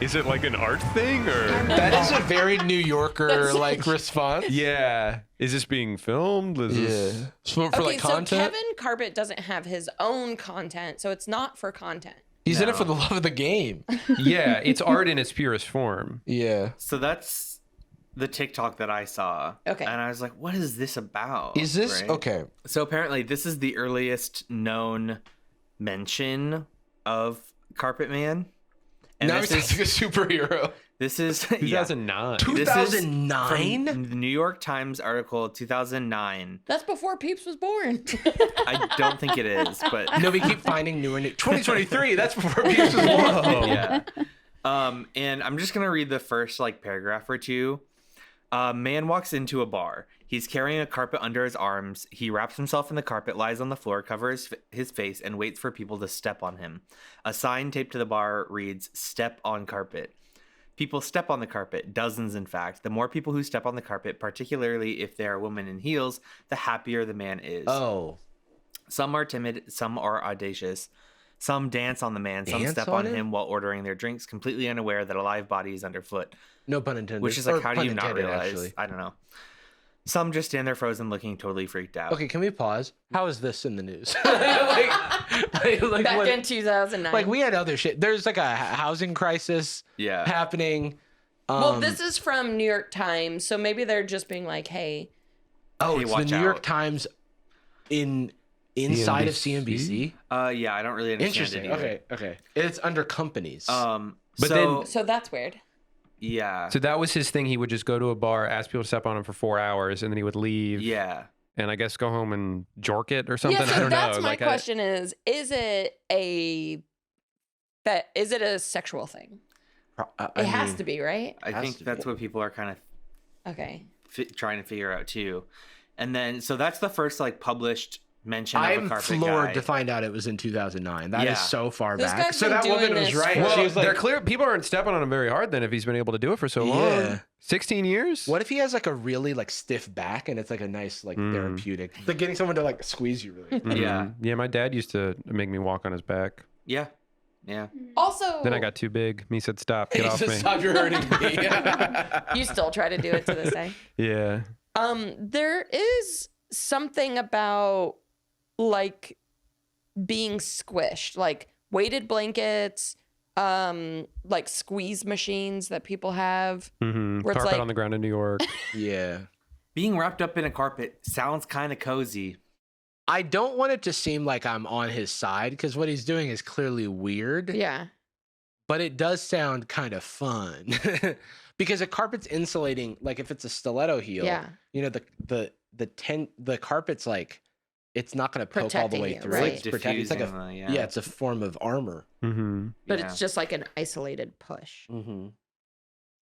Is it like an art thing or? That is a very New Yorker like response. Yeah. Is this being filmed? Is this... Yeah. For Okay, like so content. Kevin Carpet doesn't have his own content, so it's not for content. He's in it No. for the love of the game. Yeah, it's art in its purest form. Yeah. So that's the TikTok that I saw. Okay. And I was like, what is this about? Is this Right? okay? So apparently, this is the earliest known mention of Carpet Man. And Now this he's is like a superhero. this is 2009. 2009? From the New York Times article 2009. That's before Peeps was born. I don't think it is, but No, we keep finding newer. 2023. That's before Peeps was born. yeah. And I'm just gonna read the first like paragraph or two. A man walks into a bar. He's carrying a carpet under his arms. He wraps himself in the carpet, lies on the floor, covers his face, and waits for people to step on him. A sign taped to the bar reads, "Step on carpet." People step on the carpet, dozens in fact. The more people who step on the carpet, particularly if they are women in heels, the happier the man is. Oh. Some are timid, some are audacious. Some dance on the man, some Dance step on on him? him while ordering their drinks, completely unaware that a live body is underfoot. No pun intended. Which is Or like, how do pun you not intended, realize? actually. I don't know. Some just stand there frozen, looking totally freaked out. Okay, can we pause? How is this in the news? like Back what- in 2009. like we had other shit. There's like a housing crisis Yeah. happening. Well, this is from New York Times, so maybe they're just being like, "Hey, Oh, Hey, it's the watch New York out. Times inside of CNBC. Yeah, I don't really understand Interesting. it either. Okay. It's under companies. But so, so that's weird." yeah. So that was his thing. He would just go to a bar, ask people to step on him for 4 hours, and then he would leave. Yeah. And I guess go home and jork it or something. Yeah, I so don't that's know. my Like, question: is it a sexual thing? It has to be, right? I Has think to that's what people are kind of Okay. trying to figure out too. And then, so that's the first like published mention of a I'm carpet floored guy. to find out it was in 2009. That Yeah. is so far This back. guy's So been that woman doing was this right. for- well, She was like, they're clear. People aren't stepping on him very hard then if he's been able to do it for so long. Yeah. 16 years? what if he has like a really like stiff back and it's like a nice like therapeutic? Like getting someone to like squeeze you really. Mhm. Yeah. Yeah, my dad used to make me walk on his back. Yeah. Yeah. Also, Then I got too big. He said, stop, get He off said, me. "Stop, you're hurting me." you still try to do it to this day. Yeah. There is something about like being squished, like weighted blankets, like squeeze machines that people have. Mm-hmm. Where it's Carpet like- on the ground in New York. Yeah. Being wrapped up in a carpet sounds kind of cozy. I don't want it to seem like I'm on his side because what he's doing is clearly weird. Yeah. But it does sound kind of fun because a carpet's insulating. Like if it's a stiletto heel, Yeah. you know the carpet's like it's not going to poke all the Protecting way you, through. right. It's protecting. It's like Diffusing a the- yeah, it's a form of armor. Mm-hmm. But Yeah. it's just like an isolated push. Mm-hmm.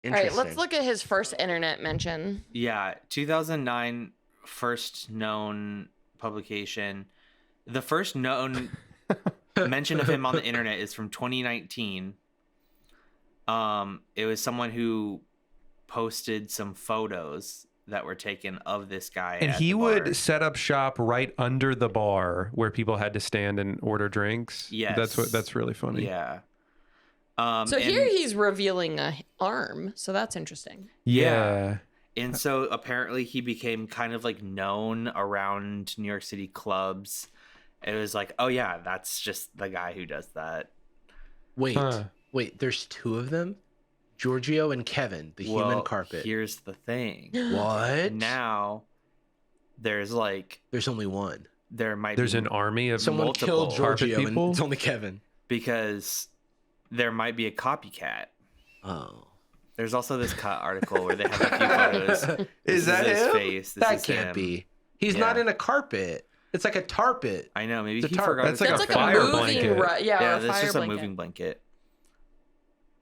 All right, let's look at his first internet mention. Yeah, 2009 first known publication. The first known mention of him on the internet is from 2019. It was someone who posted some photos that were taken of this guy. And at he the would bar. set up shop right under the bar where people had to stand and order drinks. Yes. That's really funny. Yeah. So here he's revealing a arm, so that's interesting. Yeah. And so apparently he became kind of like known around New York City clubs. It was like, oh yeah, that's just the guy who does that. Wait, Huh. wait. There's two of them, Giorgio and Kevin, the human Well, carpet. Here's the thing. What? Now there's like There's only one. there might There's be an army of Someone multiple killed carpet Giorgio, and people? it's only Kevin. because there might be a copycat. Oh. There's also this cut article where they have a few photos. Is that his him? face. This That is can't him. be. He's Yeah. not in a carpet. It's like a tarpet. I know. Maybe It's a he tarp. forgot. That's his like That's a like carpet. a fire moving, blanket. yeah, Yeah, a that's fire just a blanket. moving blanket.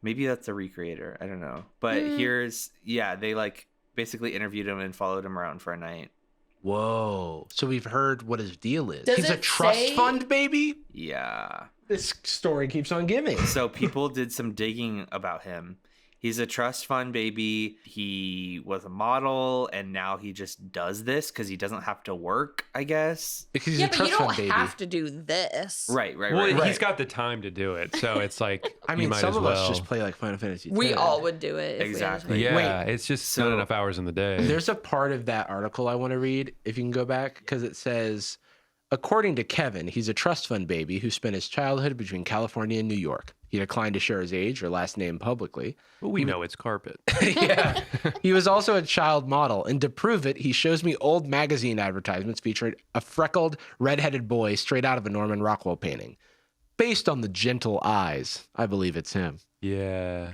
Maybe that's a recreator. I don't know. But here's they like basically interviewed him and followed him around for a night. Whoa. So we've heard what his deal is. Does He's a it trust say- fund baby? Yeah. This story keeps on giving. So people did some digging about him. He's a trust fund baby. He was a model, and now he just does this because he doesn't have to work, I guess. Because he's Yeah, a but trust you don't fund baby. have to do this. Right. Well, Right. he's got the time to do it, so it's like I you mean, might some as of well. us just play like Final Fantasy. We X. all would do it. If Exactly. We had Yeah, Wait, it's just so- not enough hours in the day. There's a part of that article I want to read, if you can go back, because it says, according to Kevin, he's a trust fund baby who spent his childhood between California and New York. He declined to share his age or last name publicly. But we know it's carpet. Yeah. He was also a child model, and to prove it, he shows me old magazine advertisements featuring a freckled, red-headed boy straight out of a Norman Rockwell painting. Based on the gentle eyes, I believe it's him. Yeah.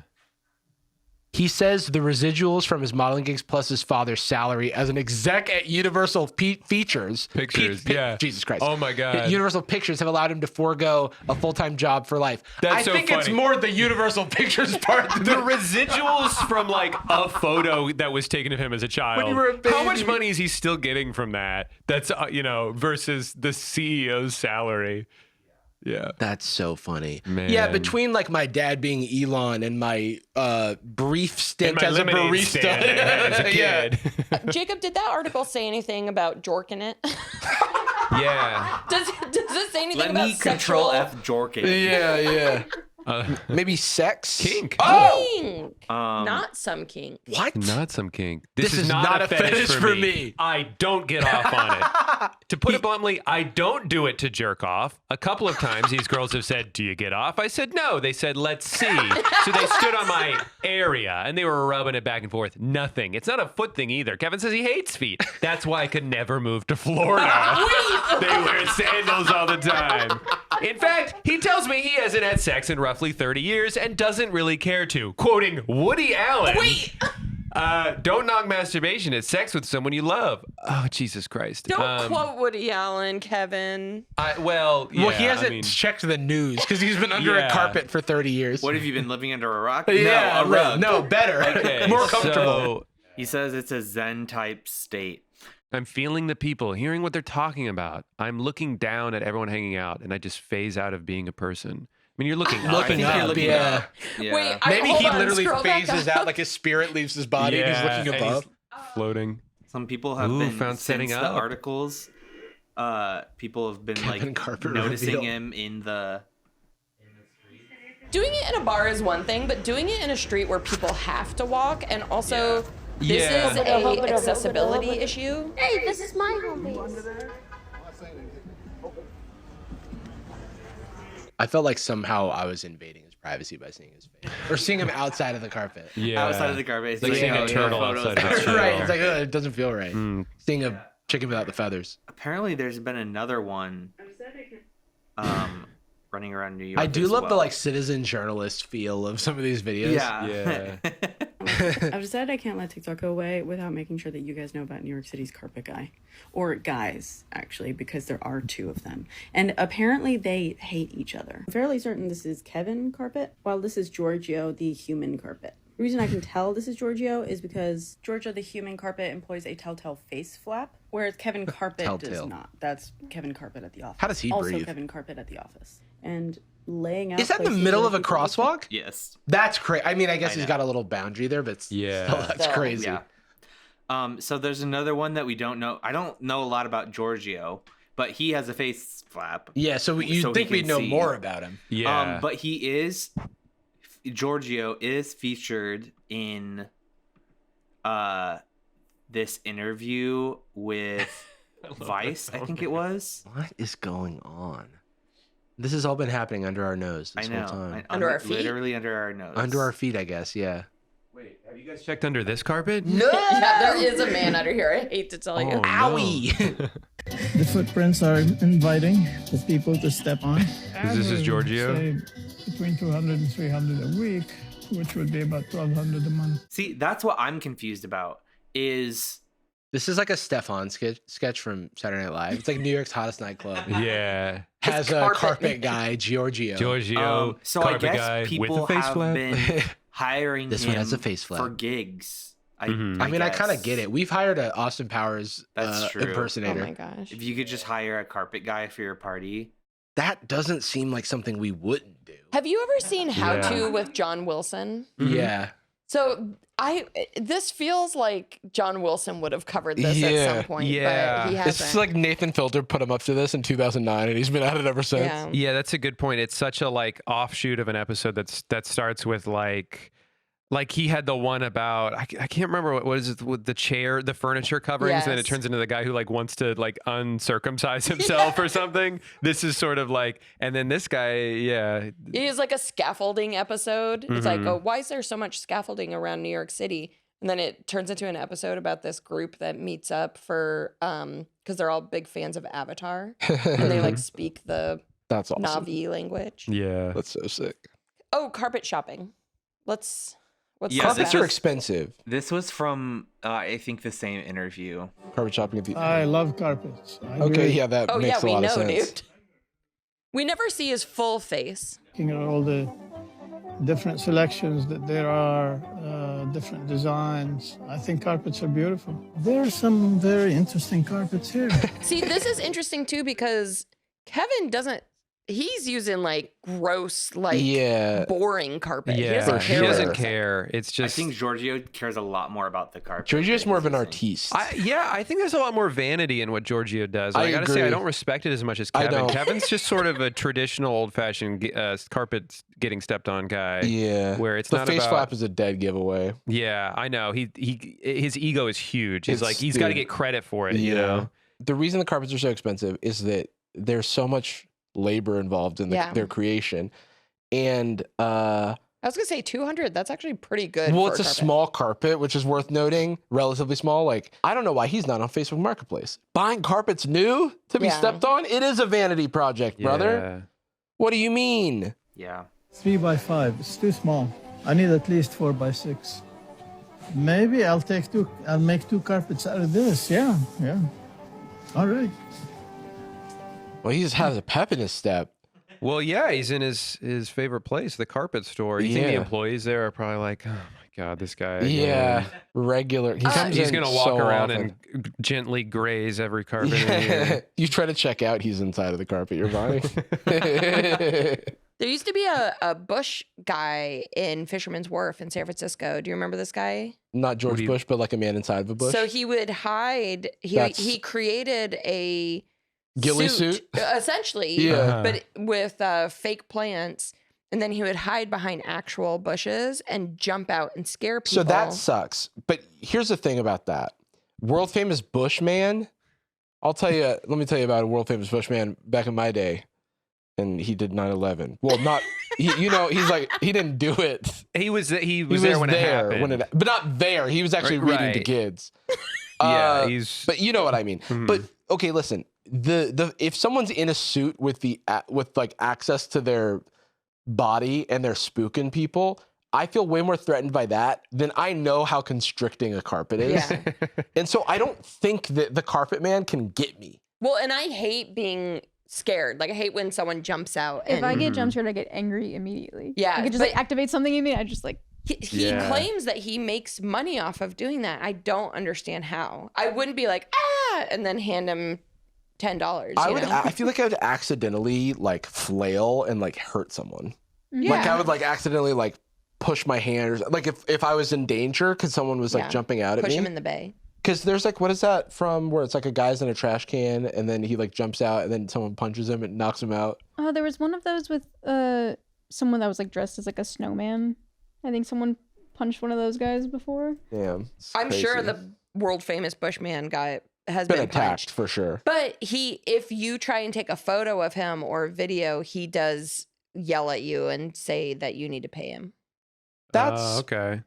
He says the residuals from his modeling gigs plus his father's salary as an exec at Universal Features. Pictures, yeah. Jesus Christ. Oh my God. Universal Pictures have allowed him to forego a full-time job for life. That's so I think it's funny. more the Universal Pictures part. The residuals from like a photo that was taken of him as a child. When you were a How much baby. money is he still getting from that? That's versus the CEO's salary. Yeah. That's so funny. Man. Yeah, between like my dad being Elon and my brief stint my as a lemonade barista. stand I had as a Yeah. kid. Jacob, did that article say anything about jorking it? Yeah. Does it say anything Let about me control sexual F Jorkin. Yeah. Maybe sex? Kink. Oh! kink? Not some kink. What? Not some kink. This is not a fetish for me. I don't get off on it. To put it bluntly, I don't do it to jerk off. A couple of times these girls have said, "Do you get off?" I said, "No." They said, "Let's see." So they stood on my area and they were rubbing it back and forth. Nothing. It's not a foot thing either. Kevin says he hates feet. That's why I could never move to Florida. They wear sandals all the time. In fact, he tells me he hasn't had sex in roughly 30 years and doesn't really care to. Quoting Woody Allen. Don't knock masturbation. It's sex with someone you love. Oh, Jesus Christ. Don't quote Woody Allen, Kevin. Well, he hasn't checked the news because he's been under a carpet for 30 years. What have you been living under a rock? Yeah, no, a rug. No, better. Okay, More comfortable. so He says it's a Zen type state. I'm feeling the people, hearing what they're talking about. I'm looking down at everyone hanging out, and I just phase out of being a person. I mean, you're looking up. Looking think up, you're looking yeah. up. Yeah. Wait, Maybe hold he on, literally scroll back phases up. out, like his spirit leaves his body and he's looking and above. floating. Some people have Ooh, been found setting since the up. articles. People have been Kevin like Carpenter noticing reveal. him in the. Doing it in a bar is one thing, but doing it in a street where people have to walk and also this Yeah. is a accessibility issue. Hey, this is my home base. I felt like somehow I was invading his privacy by seeing his face. Or seeing him outside of the carpet. Yeah. Outside of the carpet. It's Like seeing a no turtle photos. outside of a turtle. Right. It's like, it doesn't feel right. Mm. Seeing a chicken without the feathers. Apparently, there's been another one. Running around New York. I do as love the well. like citizen journalist feel of some of these videos. Yeah. I've decided I can't let TikTok go away without making sure that you guys know about New York City's carpet guy. Or guys, actually, because there are two of them. And apparently they hate each other. I'm fairly certain this is Kevin Carpet, while this is Giorgio, the human carpet. The reason I can tell this is Giorgio is because Giorgio, the human carpet, employs a telltale face flap, whereas Kevin Carpet does Telltale. not. That's Kevin Carpet at the office. How does he also breathe? Kevin Carpet at the office. And laying out. Is that in the places middle where of a people- crosswalk? Yes. That's crazy. I mean, I guess I he's know. got a little boundary there, but Yeah. still, that's So, crazy. Yeah. So there's another one that we don't know. I don't know a lot about Giorgio, but he has a face flap. Yeah, so you'd So he think we'd can know see. more about him. Yeah. But Giorgio is featured in this interview with Vice, I think it was. What is going on? This has all been happening under our nose this I know. whole time. Under our feet? Literally under our nose. Under our feet, I guess, yeah. Wait, have you guys checked under this carpet? No! Yeah, there is a man under here. I hate to tell you. Oh, Owie! The footprints are inviting for people to step on. This is Giorgio? Say between 200 and 300 a week, which would be about 1,200 a month. See, that's what I'm confused about. Is This is like a Stefan sketch from Saturday Night Live. It's like New York's hottest nightclub. Yeah. Has a carpet guy, Giorgio. Giorgio, so I carpet guess guy with people a face have flap. been hiring This him one has a face flap. for gigs. I I kind of guess. get it. We've hired a Austin Powers That's true. Oh impersonator. my gosh. If you could just hire a carpet guy for your party. That doesn't seem like something we wouldn't do. Have you ever seen How Yeah. To with John Wilson? Yeah. So this feels like John Wilson would have covered this at some point, yeah. but he hasn't. It's like Nathan Filter put him up to this in 2009, and he's been at it ever since. Yeah. Yeah, that's a good point. It's such a like offshoot of an episode that starts with like he had the one about I can't remember what is it with the chair, the furniture coverings, and then it Yes. turns into the guy who like wants to like uncircumcise himself or something. This is sort of like, and then this guy, yeah, It is like a scaffolding episode. It's like, Mhm. oh, why is there so much scaffolding around New York City? And then it turns into an episode about this group that meets up for because they're all big fans of Avatar and they like speak the That's awesome. Na'vi language. yeah. That's so sick. Oh, carpet shopping. What's Carpets are expensive. This was from I think the same interview. Carpet shopping at the. I love carpets. Yeah, that makes a lot of sense. Dude. We never see his full face. Looking at all the different selections that there are, different designs. I think carpets are beautiful. There are some very interesting carpets here. See, this is interesting too because Kevin doesn't. He's using like gross, like boring carpet. Yeah, he doesn't care. It's just. I think Giorgio cares a lot more about the carpet. Giorgio's more of an artiste. I think there's a lot more vanity in what Giorgio does. I gotta say, I don't respect it as much as Kevin. Kevin's just sort of a traditional, old-fashioned carpet getting stepped on guy. Yeah, where it's the not face about, flap is a dead giveaway. Yeah, I know. His ego is huge. He's he's got to get credit for it. You know, the reason the carpets are so expensive is that there's so much labor involved in their creation, and I was gonna say 200. That's actually pretty good. Well, it's a small carpet, which is worth noting, relatively small. Like, I don't know why he's not on Facebook Marketplace buying carpets new to be stepped on. It is a vanity project, brother. What do you mean? Yeah, 3 by 5. It's too small. I need at least 4 by 6. Maybe I'll make 2 carpets out of this. Yeah. All right. Well, he just has a pep in his step. Well, yeah, he's in his favorite place, the carpet store. You think the employees there are probably like, oh my God, this guy. Again. Yeah, regular. He's going to walk around and gently graze every carpet. In you try to check out, he's inside of the carpet you're buying. There used to be a Bush guy in Fisherman's Wharf in San Francisco. Do you remember this guy? Not George Bush, but like a man inside of a bush. So he would hide. He created a ghillie suit essentially, but with fake plants, and then he would hide behind actual bushes and jump out and scare people. So that sucks. But here's the thing about that. World famous Bushman. Let me tell you about a world famous Bushman back in my day. And he did 9/11. Well, not he's like, he didn't do it. He was there when it happened. But not there. He was actually reading to kids. But you know what I mean. Mm-hmm. But okay, listen. If someone's in a suit with like access to their body and they're spooking people, I feel way more threatened by that than I know how constricting a carpet is. Yeah. And so I don't think that the carpet man can get me. Well, and I hate being scared. Like, I hate when someone jumps out. If I get jump scared, I get angry immediately. Yeah. I could just activate something in me. I just like. He claims that he makes money off of doing that. I don't understand how. I wouldn't be like, and then hand him $10. I feel like I would accidentally like flail and like hurt someone. Yeah. Like I would like accidentally like push my hand, or like if I was in danger because someone was like jumping out at me. Push him in the bay. Because there's like, what is that from where it's like a guy's in a trash can and then he like jumps out and then someone punches him and knocks him out. Oh, there was one of those with someone that was like dressed as like a snowman. I think someone punched one of those guys before. Damn. I'm sure the world famous Bushman guy has been attacked punched for sure. But if you try and take a photo of him or a video, he does yell at you and say that you need to pay him. That's okay.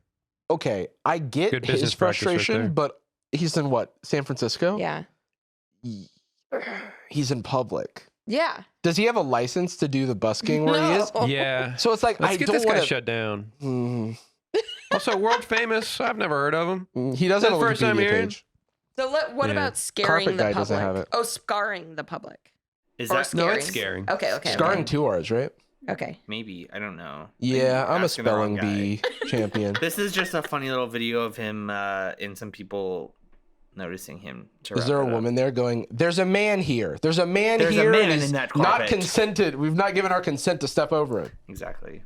Okay, I get his frustration, but he's in what? San Francisco? Yeah. He's in public. Yeah. Does he have a license to do the busking where he is? Yeah. So it's like, Let's get this guy shut down. Mm. Also, world famous. I've never heard of him. He doesn't have a first time Wikipedia hearing. page. So what about scaring Carpet the guy public? doesn't have it. Oh, scarring the public. Is or that scaring? No, it's scaring. Okay. Scarring 2 R's, right? Okay. Maybe. I don't know. Yeah, I'm a spelling bee champion. This is just a funny little video of him and some people noticing him. Is there a woman there going, there's a man here. There's a man There's here. a man and in that carpet. Not consented. We've not given our consent to step over it. Exactly.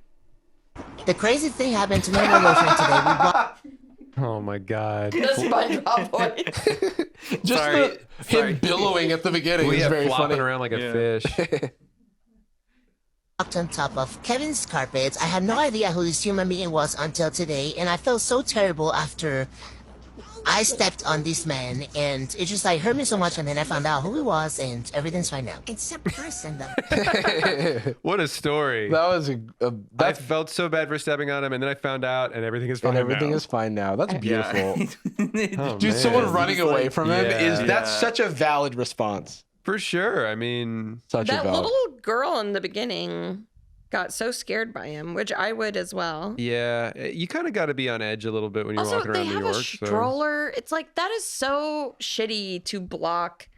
The crazy thing happened to me and my girlfriend today. Oh my God. The SpongeBob voice. Just him billowing at the beginning is very flopping funny. around like a fish. Walked on top of Kevin's carpet. I had no idea who this human being was until today, and I felt so terrible after I stepped on this man, and it just like hurt me so much, and then I found out who he was, and everything's fine now. Except person though. What a story. That was I felt so bad for stepping on him, and then I found out, and everything is fine and everything now. is fine now. That's beautiful. Oh, Dude, man. someone running away from him that's such a valid response. For sure. I mean, such a that valid. little girl in the beginning. got so scared by him, which I would as well. Yeah, you kind of got to be on edge a little bit when you're Also, walking they around New have York. a stroller. It's like, that is so shitty to block.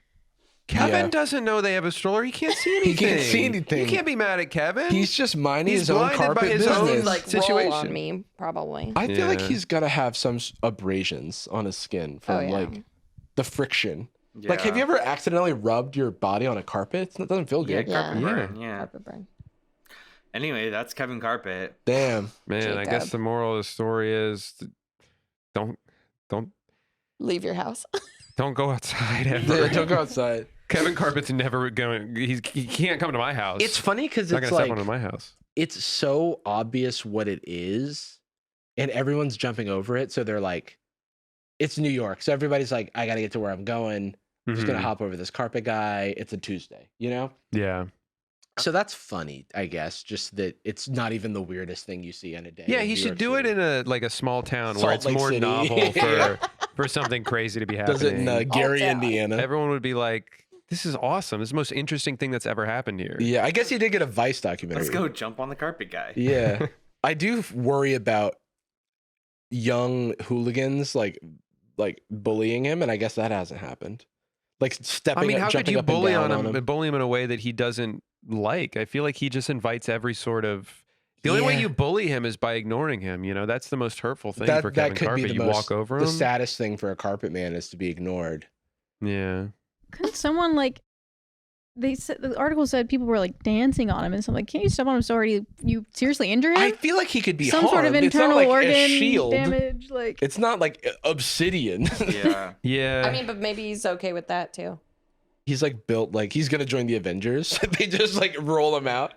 Kevin doesn't know they have a stroller. He can't see anything. He can't see anything. You can't be mad at Kevin. He's just minding He's his own blinded carpet by his business. own Like situation. roll on me, probably. I feel like Yeah. he's gotta have some abrasions on his skin from like the friction. Like, have you ever accidentally rubbed your body on a carpet? It doesn't feel good. Carpet burn. Yeah. Carpet burn. Anyway, that's Kevin Carpet. Damn. Man, I guess the moral of the story is don't Leave your house. don't go outside ever. Don't go outside. Kevin Carpet's never going. He can't come to my house. It's funny because He's not it's gonna like step onto my house. it's so obvious what it is, and everyone's jumping over it. So they're like, it's New York, so everybody's like, I gotta get to where I'm going. I'm just gonna Mhm. hop over this carpet guy. It's a Tuesday, you know? Yeah. So that's funny, I guess. Just that it's not even the weirdest thing you see in a day. Yeah, in he New should York do it City. in a small town Salt where it's Lake more City. novel Yeah. for something crazy to be happening. Does it in Gary, Indiana? Everyone would be like, "This is awesome. This is the most interesting thing that's ever happened here." Yeah, I guess he did get a Vice documentary. Let's go jump on the carpet guy. Yeah, I do worry about young hooligans like bullying him, and I guess that hasn't happened. Like stepping. I mean, up, how could jumping you up and bully down on him, bully him in a way that he doesn't like? I feel like he just invites every sort of. The only way Yeah. you bully him is by ignoring him. You know, that's the most hurtful thing That for Kevin could Carpet. be the You most, walk over the him. saddest thing for a carpet man is to be ignored. Yeah. Couldn't someone like they said the article said people were like dancing on him and something like, can't you step on him so hard you seriously injure him? I feel like he could be some sort of harmed. It's not internal like a organ shield. damage. Like It's not like obsidian. Yeah. Yeah. I mean, but maybe he's okay with that too. He's like built like he's gonna join the Avengers. They just like roll him out.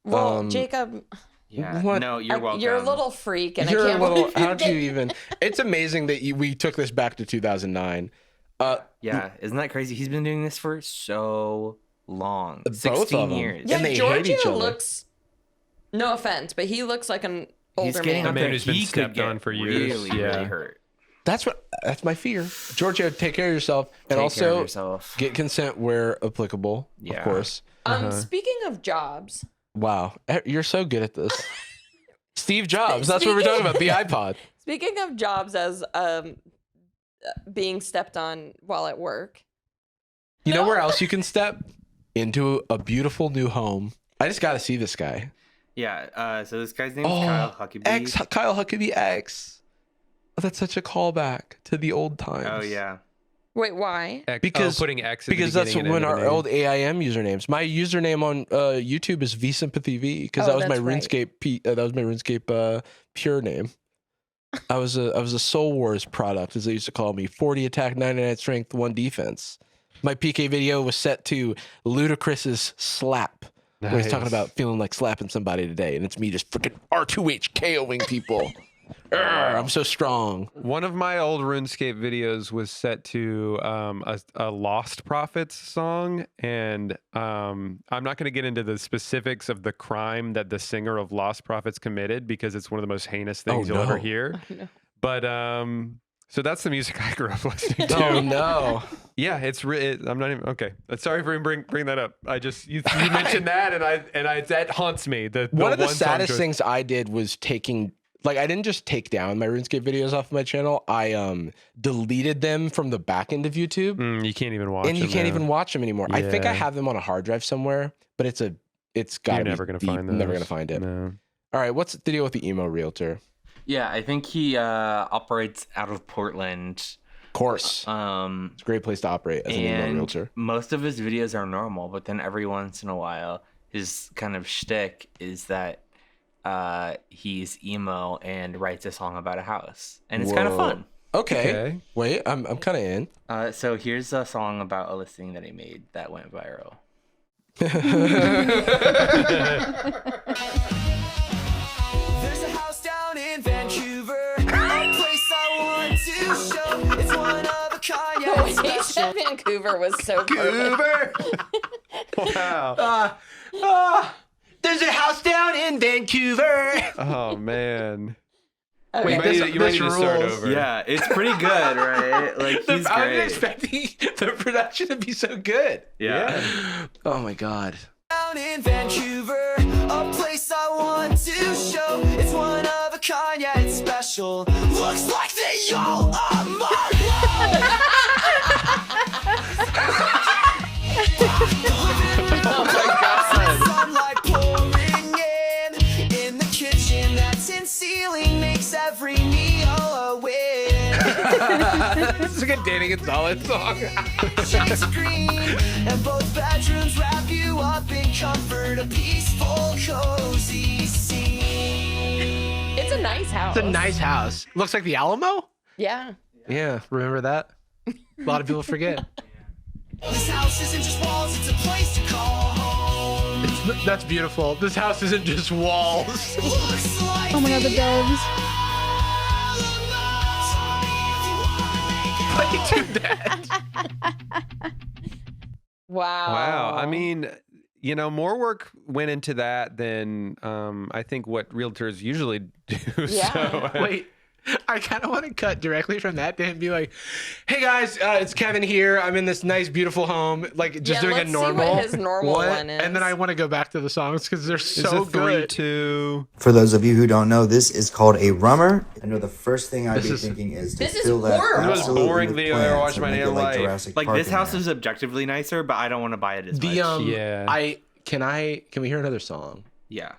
Well, Jacob, Yeah. What? No, you're welcome. you're a little freak, and You're I a can't little. believe How'd you even? It's amazing that we took this back to 2009. Yeah, isn't that crazy? He's been doing this for so long. Both 16 of them. years. Yeah, And they hate Giorgio each other. looks. No offense, but he looks like an He's older getting man. up A man there. who's been He could stepped get on for years. Really, Yeah. really hurt. That's my fear. Giorgio, take care of yourself, and Take care also of yourself. get consent where applicable. Yeah. Of course. Speaking of jobs, Wow, you're so good at this. Steve Jobs. That's what we're talking about. The iPod. speaking of jobs as being stepped on while at work. You know where else you can step? Into a beautiful new home. I just got to see this guy. Yeah. So this guy's name is Kyle Huckabee. Kyle Huckabee X. Oh, that's such a callback to the old times. Oh yeah. Wait, why? Because putting X at the because that's beginning and when end of our a name. old AIM usernames. My username on YouTube is vSympathyV because that was my that's right. RuneScape. That was my RuneScape pure name. I was a Soul Wars product, as they used to call me. 40 attack, 99 strength, 1 defense. My PK video was set to Ludacris's Slap. Where he's talking Nice. about feeling like slapping somebody today, and it's me just freaking R2H KOing people. Arr, I'm so strong. One of my old RuneScape videos was set to a Lost Prophets song, and I'm not going to get into the specifics of the crime that the singer of Lost Prophets committed because it's one of the most heinous things you'll ever hear. But so that's the music I grew up listening to. Oh no! Yeah, I'm not even okay. Sorry for bring that up. I just you mentioned that, and I that haunts me. One of the song saddest choice. things I did was taking. Like, I didn't just take down my RuneScape videos off my channel. I deleted them from the back end of YouTube. You can't even watch and you them can't now. even watch them anymore. I think I Yeah. have them on a hard drive somewhere, but it's got You're to be never gonna deep. find I'm never those. gonna find it. No. All right, what's the deal with the emo realtor? Yeah, I think he operates out of Portland. Of course, it's a great place to operate as an emo And realtor. most of his videos are normal, but then every once in a while, his kind of shtick is that he's emo and writes a song about a house, and it's kind of Whoa. fun. Okay. Wait, I'm kind of in. So here's a song about a listing that he made that went viral. There's a house down in Vancouver, a place I want to show. It's one of a kind, yeah, The way it's he special. said Vancouver was so perfect. Wow. There's a house down in Vancouver. Oh man. Okay. You might need to start over. Yeah, it's pretty good, right? Like he's I great. was expecting the production to be so good. Yeah. Oh my god. Down in Vancouver, a place I rental. Looks like they all are my sunlight pouring in the kitchen that's in ceiling makes every meal a win. This is a good Danny Gonzalez song. Sheets of green and both bedrooms wrap you up in comfort, a peaceful, cozy scene. It's a nice house. It's a nice house. Looks like the Alamo? Yeah. Yeah, remember that? A lot of people forget. This house isn't just walls, it's a place to call home. That's beautiful. This house isn't just walls. Looks like Oh my god, the doves. Why do you do that? Wow. I mean, you know, more work went into that than I think what realtors usually do. Yeah. So, Wait, I kind of want to cut directly from that to him and be like, hey guys, it's Kevin here. I'm in this nice, beautiful home. Like, just doing let's a normal. See what his normal one is. And then I want to go back to the songs because they're it's so a good. 3-2. For those of you who don't know, this is called a rummer. I know the first thing I'd This be is- thinking is to This is fill that horrible. The most absolutely boring with video I ever plants watched in and my make it entire like life. Jurassic Like Park this in house there. is objectively nicer, but I don't want to buy it as much. Yeah. Can we hear another song? Yeah.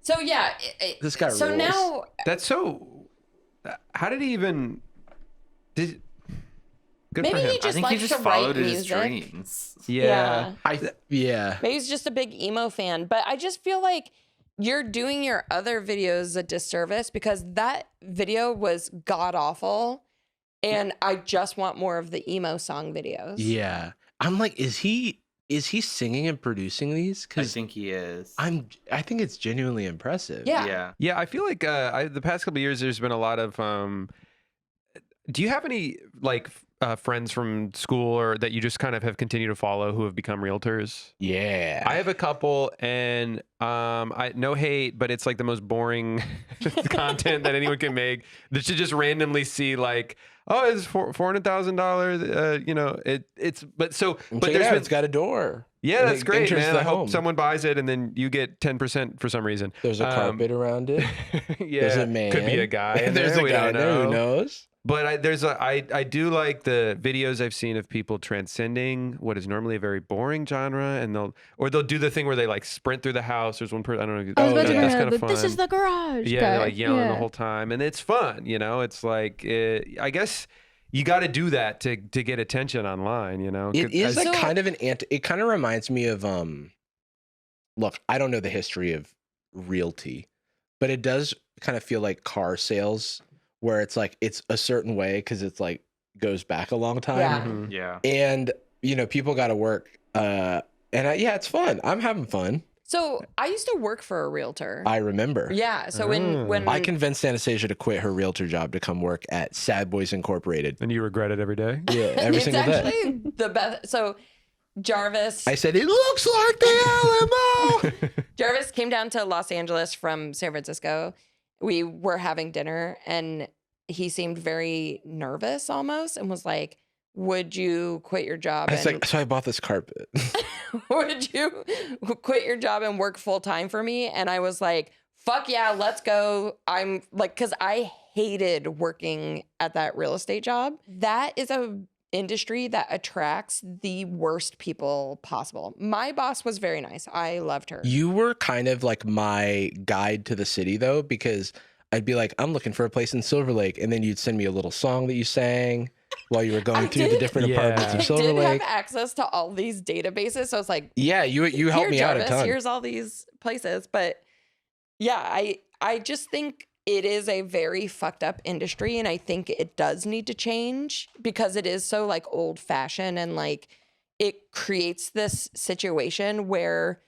So yeah. This guy So rules. now. That's so. How did he even? Good Maybe for him. he just I think likes he just to write followed his music. dreams. Yeah. Yeah. Maybe he's just a big emo fan, but I just feel like you're doing your other videos a disservice because that video was god awful, and I just want more of the emo song videos. Yeah. I'm like, is he singing and producing these? I Because think he is. I think it's genuinely impressive. Yeah. Yeah. Yeah, I feel like the past couple of years, there's been a lot of. Do you have any like friends from school or that you just kind of have continued to follow who have become realtors? Yeah. I have a couple, and I no hate, but it's like the most boring content that anyone can make. That should just randomly see like, oh, it's $400,000. You know, it's but Check it there's out, been, it's got a door. yeah, that's It great, enters man. the I hope home. someone buys it, and then you get 10% for some reason. There's a carpet around it. Yeah, There's a man. could be a guy. in There's there, a we guy don't in there who know. knows. But I do like the videos I've seen of people transcending what is normally a very boring genre, and they'll do the thing where they like sprint through the house. There's one person I don't know. I was about to that's bring kind up of the, fun. this is the garage. Yeah, guy. they're like yelling Yeah. the whole time, and it's fun. You know, it's like I guess you got to do that to get attention online. You know, It is As- like kind of it kind of reminds me of look, I don't know the history of realty, but it does kind of feel like car sales where it's like it's a certain way because it's like goes back a long time. Yeah. Mhm. Yeah. And you know, people got to work yeah, it's fun. I'm having fun. So I used to work for a realtor. I remember. Yeah. So when I convinced Anastasia to quit her realtor job to come work at Sad Boys Incorporated. And you regret it every day? Yeah, every it's single day. actually the best. So Jarvis. I said, it looks like the Alamo. Jarvis came down to Los Angeles from San Francisco. We were having dinner and he seemed very nervous almost and was like, would you quit your job? I was like, so I bought this carpet. Would you quit your job and work full time for me? And I was like, fuck yeah, let's go. I'm like, because I hated working at that real estate job. That is a industry that attracts the worst people possible. My boss was very nice. I loved her. You were kind of like my guide to the city though, because I'd be like, I'm looking for a place in Silver Lake. And then you'd send me a little song that you sang while you were going through the different apartments in I Silver did Lake. have access to all these databases. So I was like, Yeah, you helped "Here, me out a Jarvis, ton. Here's all these places. But yeah, I just think it is a very fucked up industry. And I think it does need to change because it is so like old fashioned and like it creates this situation where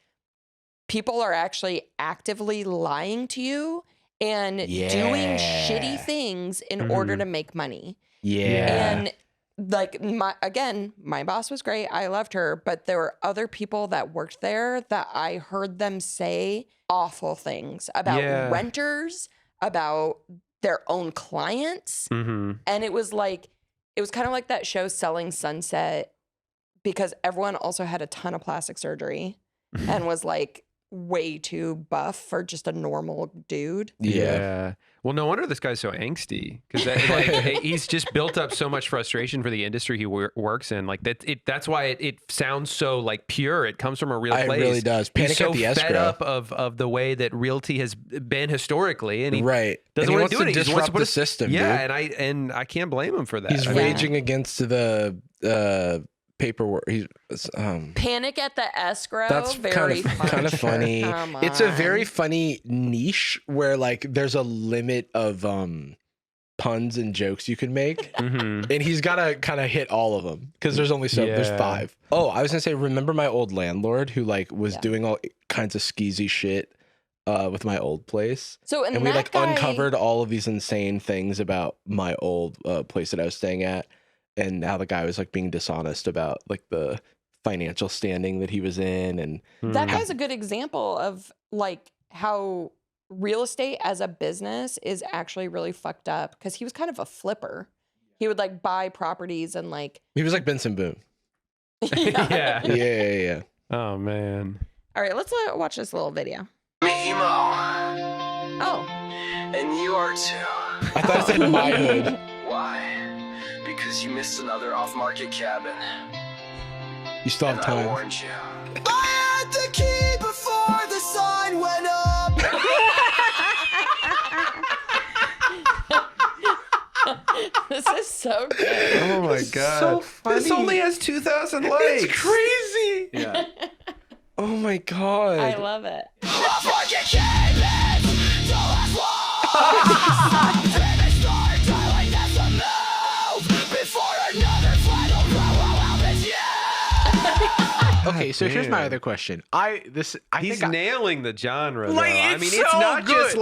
people are actually actively lying to you and doing shitty things in order to make money. Yeah. And like my boss was great. I loved her, but there were other people that worked there that I heard them say awful things about renters, about their own clients. Mm-hmm. And it was kind of like that show Selling Sunset because everyone also had a ton of plastic surgery and was like way too buff for just a normal dude. Yeah. Well, no wonder this guy's so angsty because like, he's just built up so much frustration for the industry he works in. Like that's why it sounds so like pure. It comes from a real place. It really does. Panic he's so at the escrow. fed up of the way that realty has been historically, and he he doesn't want to do it. to disrupt the system. Yeah, dude. and I can't blame him for that. He's raging against the paperwork. He's Panic at the escrow. That's very kind of funny. Come It's a very on. funny niche where like there's a limit of puns and jokes you can make, and he's gotta kind of hit all of them because there's only there's 5. Oh, I was gonna say, remember my old landlord who like was doing all kinds of skeezy shit with my old place. So and we like uncovered all of these insane things about my old place that I was staying at. And how the guy was like being dishonest about like the financial standing that he was in. And that guy's a good example of like how real estate as a business is actually really fucked up because he was kind of a flipper. He would like buy properties and like. He was like Benson Boone. Yeah. Oh, man. All right, let's watch this little video. Me, Mo. Oh. And you are too. I thought it said my hood. Why? Because you missed another off-market cabin. You still have And time. I warned you. I had the key before the sign went up. This is so good. Oh my god. So funny. This only has 2,000 likes. It's crazy. Yeah. Oh my god. I love it. Off-market cabin. The last one. Baby, start telling us to move before another final blow happens. Yeah. Okay, so here's my other question. He's nailing the genre. Though. Like, I mean, it's it's so not good.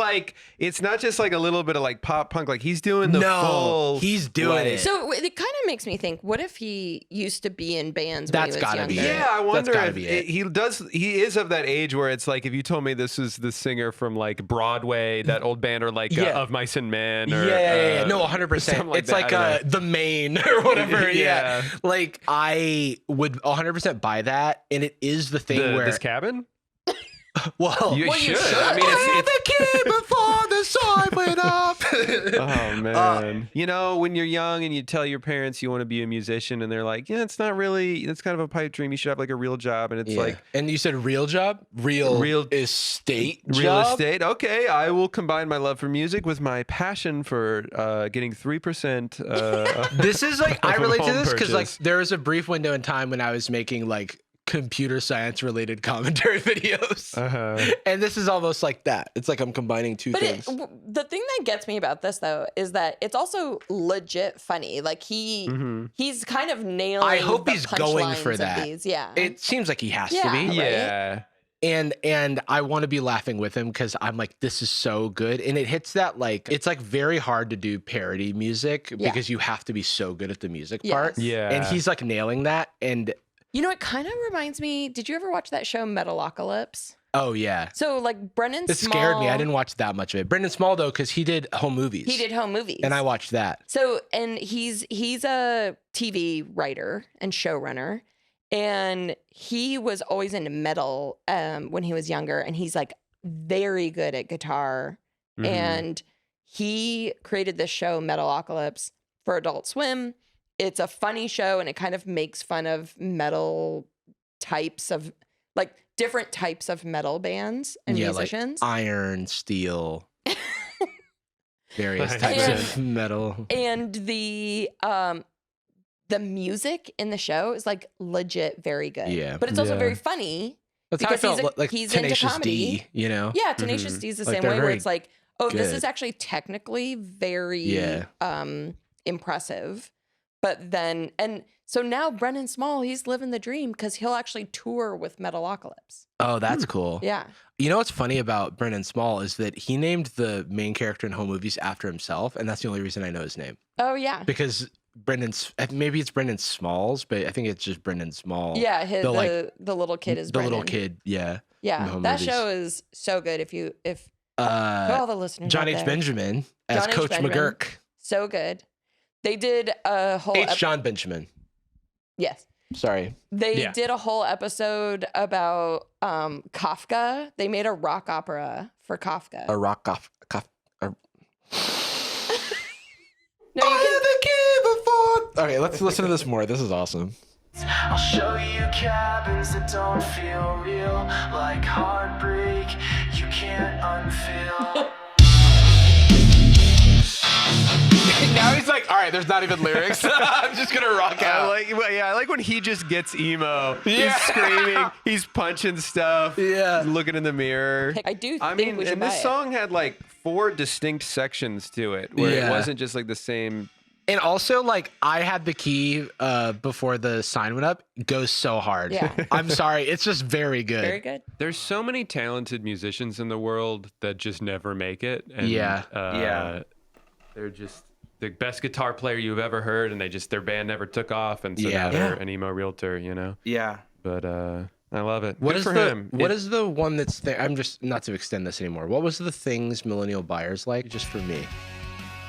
just like a little bit of like pop punk. Like he's doing the full. He's doing it. So it kind of makes me think, what if he used to be in bands when he was gotta younger? be it. Yeah, I wonder gotta if be it. he does. He is of that age where it's like if you told me this is the singer from like Broadway, that old band, or like Of Mice and Men, or yeah. No, 100%. something like It's that. like The Main or whatever. Yeah. Like I would 100% buy that, and it is the thing where this cabin. well, You should. I I mean, it's the key before the sign went up. Oh man! You know, when you're young and you tell your parents you want to be a musician, and they're like, "Yeah, it's not really. It's kind of a pipe dream. You should have like a real job." And it's like, and you said real job, real estate, real job? estate. Okay, I will combine my love for music with my passion for getting 3%. This is like I relate to this because like purchase. there was a brief window in time when I was making like computer science related commentary videos, and this is almost like that. It's like I'm combining two things. The thing that gets me about this though is that it's also legit funny. Like he's kind of nailing. I hope the he's going for punchlines of that. These. Yeah, It seems like he has to Yeah, be. right? Yeah. And I want to be laughing with him because I'm like, this is so good. And it hits that like, it's like very hard to do parody music because you have to be so good at the music part. Yeah. And he's like nailing that. And you know, it kind of reminds me. Did you ever watch that show Metalocalypse? oh yeah, So like Brendan it Small. scared me. I didn't watch that much of it. Brendan Small though, because he did home movies. He did home movies, And I watched that. So, and he's a TV writer and showrunner, and he was always into metal when he was younger, and he's like very good at guitar, and he created this show Metalocalypse for Adult Swim. It's a funny show, and it kind of makes fun of metal types of like different types of metal bands and musicians. Like iron, steel, various types of metal. And the music in the show is like legit very good. Yeah. but it's also very funny. That's how I because felt like he's into Tenacious comedy. D, you know? Yeah, Tenacious D is the Like, same they're way where very it's like, oh, this good. is actually technically very impressive. But then, and so now Brendan Small, he's living the dream because he'll actually tour with Metalocalypse. Oh, that's cool. Yeah. You know what's funny about Brendan Small is that he named the main character in home movies after himself, and that's the only reason I know his name. Oh, yeah. Because maybe it's Brendan Smalls, but I think it's just Brendan Small. Yeah, the little kid is the Brendan. little kid. Yeah. in Yeah, home that movies. show is so good. If all the listeners, John out H. there. Benjamin as John H. Coach Benjamin. McGurk. So good. They did a whole John Benjamin. Yes. Sorry. They did a whole episode about Kafka. They made a rock opera for Kafka. A rock off. No, you can... Okay, let's listen to this more. This is awesome. I'll show you cabins that don't feel real, like heartbreak you can't unfeel. Now he's like, all right, there's not even lyrics. I'm just gonna rock out. I like when he just gets emo. Yeah. He's screaming, he's punching stuff, Yeah. looking in the mirror. I do I think mean, we should and buy this it. song had like 4 distinct sections to it, where Yeah. it wasn't just like the same. And also, like, I had the key before the sign went up. It goes so hard. Yeah. I'm sorry. It's just very good. Very good. There's so many talented musicians in the world that just never make it. And, Yeah. They're just the best guitar player you've ever heard, and their band never took off, and so now they're an emo realtor, you know? Yeah. But I love it. What Good is for the him. What is the one that's there? I'm just not to extend this anymore. What was the things millennial buyers like? Just for me,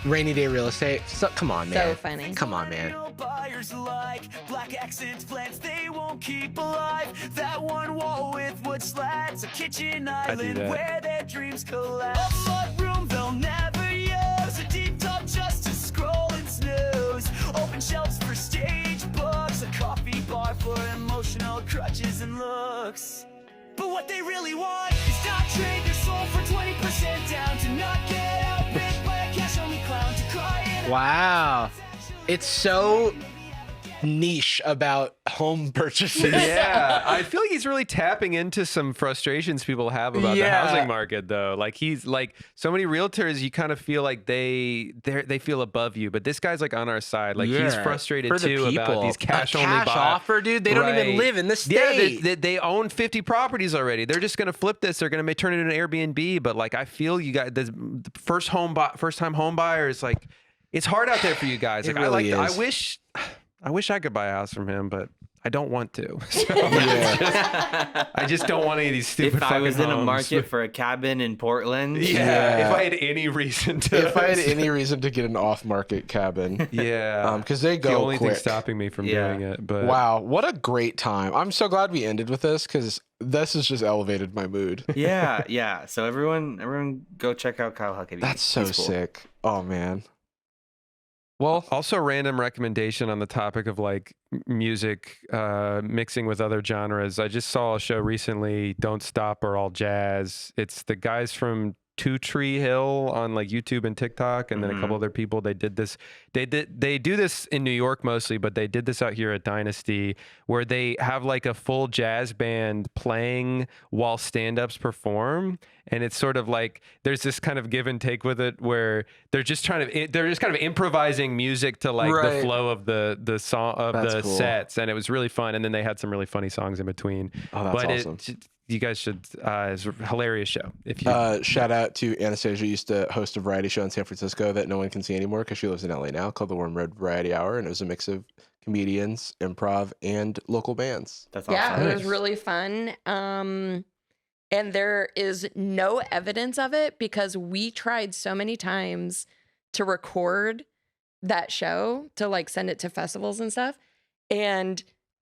rainy day real estate. Come on, man. So funny. Come on, man. Buyers like black accents, plants they won't keep alive. That one wall with wood slats, a kitchen island that. where their dreams collapse. A mud room they'll never use, a deep tub just to scroll and snooze. Open shelves for stage books, a coffee bar for emotional crutches and looks. But what they really want is not trade their soul for 20% down, to not get outbid by a cash only clown, to cry it Wow. It's so niche about home purchases. Yeah, I feel like he's really tapping into some frustrations people have about the housing market, though. Like he's like so many realtors, you kind of feel like they feel above you, but this guy's like on our side. Like he's frustrated For the too about people. these cash only cash offer, dude. They don't even live in this state. Yeah, they own 50 properties already. They're just gonna flip this. They're gonna turn it into an Airbnb. But like I feel you guys, the first time home buyers, like it's hard out there for you guys. It Like really is. I wish I could buy a house from him, but I don't want to. So I just don't want any of these stupid If I was fucking in a homes. market for a cabin in Portland. Yeah, if I had any reason to. If I had any reason to get an off-market cabin. Yeah. Because they go the only quick. thing stopping me from doing it. But wow, what a great time. I'm so glad we ended with this because this has just elevated my mood. Yeah. So everyone go check out Kyle Huckabee. That's so He's cool. sick. Oh, man. Well, also random recommendation on the topic of like music mixing with other genres. I just saw a show recently, Don't Stop or All Jazz. It's the guys from Two Tree Hill on like YouTube and TikTok, and then a couple other people. They did this. They do this in New York mostly, but they did this out here at Dynasty, where they have like a full jazz band playing while stand-ups perform, and it's sort of like there's this kind of give and take with it, where they're just kind of improvising music to like the flow of the song of the sets, and it was really fun. And then they had some really funny songs in between. Oh, that's awesome. You guys should. It's a hilarious show. If you shout out to Anastasia, used to host a variety show in San Francisco that no one can see anymore because she lives in LA now, called the Warm Red Variety Hour, and it was a mix of comedians, improv, and local bands. That's awesome. Yeah, it was really fun. And there is no evidence of it because we tried so many times to record that show to like send it to festivals and stuff, and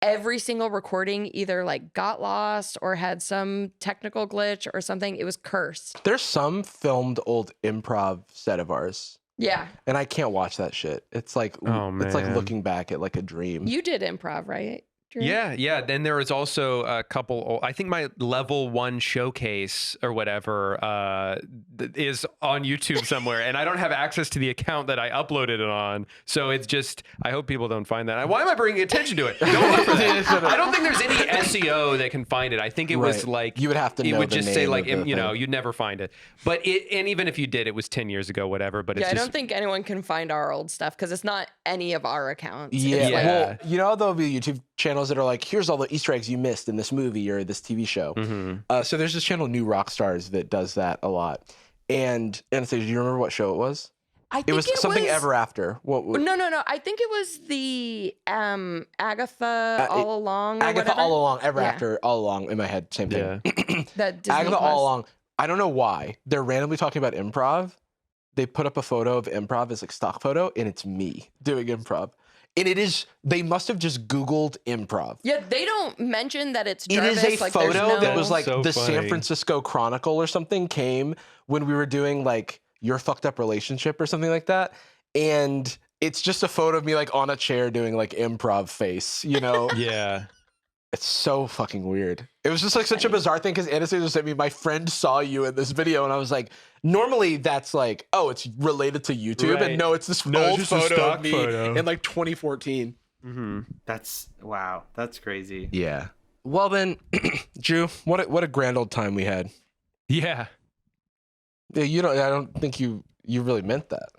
every single recording either like got lost or had some technical glitch or something. It was cursed. There's some filmed old improv set of ours. Yeah. And I can't watch that shit. It's like it's like man. looking back at like a dream. You did improv, right? Drew? Yeah. Then there was also a couple. I think my level 1 showcase or whatever is on YouTube somewhere, and I don't have access to the account that I uploaded it on. So it's just. I hope people don't find that. Why am I bringing attention to it? Don't look for that. I don't think there's any SEO that can find it. I think it was like you would have to. It know would the just say name like of the thing. you'd never find it. But and even if you did, it was 10 years ago, whatever. But it's I just, don't think anyone can find our old stuff because it's not any of our accounts. Yeah. It's like, Well, you know, there'll be YouTube channels that are like, here's all the Easter eggs you missed in this movie or this TV show. So there's this channel, New Rock Stars, that does that a lot. And Anastasia, do you remember what show it was? I think it was something Ever After. What? No. I think it was the Agatha All Along. Agatha All Along, Ever After, All Along in my head. Same thing. That Disney Agatha Plus. All Along. I don't know why. They're randomly talking about improv. They put up a photo of improv as like stock photo, and it's me doing improv. And it is, they must have just Googled improv. Yeah, they don't mention that it's It Jarvis. is a like, photo that was like So the funny. San Francisco Chronicle or something came when we were doing like Your Fucked Up Relationship or something like that. And it's just a photo of me like on a chair doing like improv face, you know? Yeah. It's so fucking weird. It was just like such a bizarre thing because Anastasia sent me, my friend saw you in this video, and I was like, normally that's like, oh, it's related to YouTube, Right. and no, it's this No, old it's just a photo stock of me photo. in like 2014. That's wow. That's crazy. Yeah. Well then, Drew, what a grand old time we had. Yeah. Yeah, I don't think you really meant that.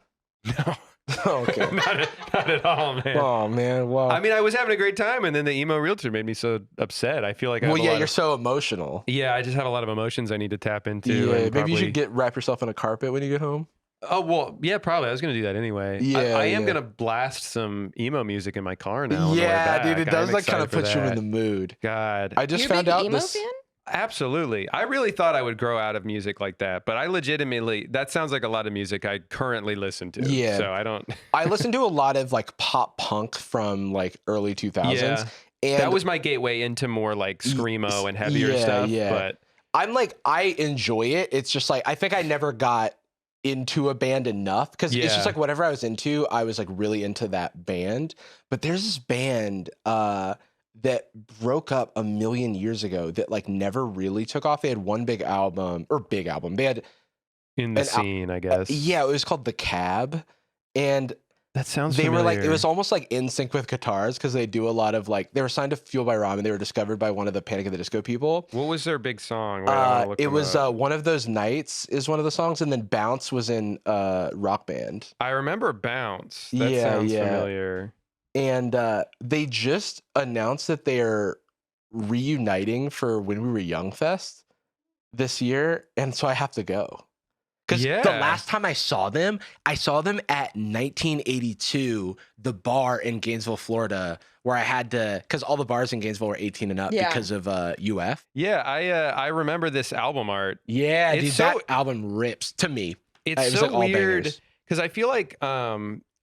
No. Oh, okay. Not at all, man. Oh man. Well, I mean, I was having a great time, and then the emo realtor made me so upset. I feel like I have well, a yeah, lot you're of, so emotional. yeah, I just have a lot of emotions I need to tap into. Yeah, and maybe probably, you should wrap yourself in a carpet when you get home. Oh well, yeah, probably. I was gonna do that anyway. Yeah, I am yeah. gonna blast some emo music in my car now. on the way Yeah, back. dude, it I does am like kind of excited put for you in that. the mood. God, I just You're a found big out emo this. fan? absolutely. I really thought I would grow out of music like that, but I legitimately, that sounds like a lot of music I currently listen to. Yeah. So I don't. I listened to a lot of like pop punk from like early 2000s. Yeah. And That was my gateway into more like screamo and heavier yeah, stuff. yeah. But I'm like, I enjoy it. It's just like, I think I never got into a band enough because it's Yeah. just like whatever I was into, I was like really into that band. But there's this band that broke up a million years ago that like never really took off. They had one big album. They had in the scene, I guess. yeah, it was called The Cab. And That sounds they were like, it familiar. was almost like In Sync with Guitars because they do a lot of like, they were signed to Fuel by Ramen. They were discovered by one of the Panic at the Disco people. What was their big song? Wait, I wanna look It them was up. One of Those Nights is one of the songs, and then Bounce was in Rock Band. I remember Bounce. That Yeah, sounds yeah. familiar. And they just announced that they're reuniting for When We Were Young Fest this year, and so I have to go. Because the Yeah. last time I saw them at 1982, the bar in Gainesville, Florida, where I had to, because all the bars in Gainesville were 18 and up Yeah. because of UF. Yeah, I remember this album art. Yeah, It's dude, so- that album rips to me. It's It was so like all weird bangers. because I feel like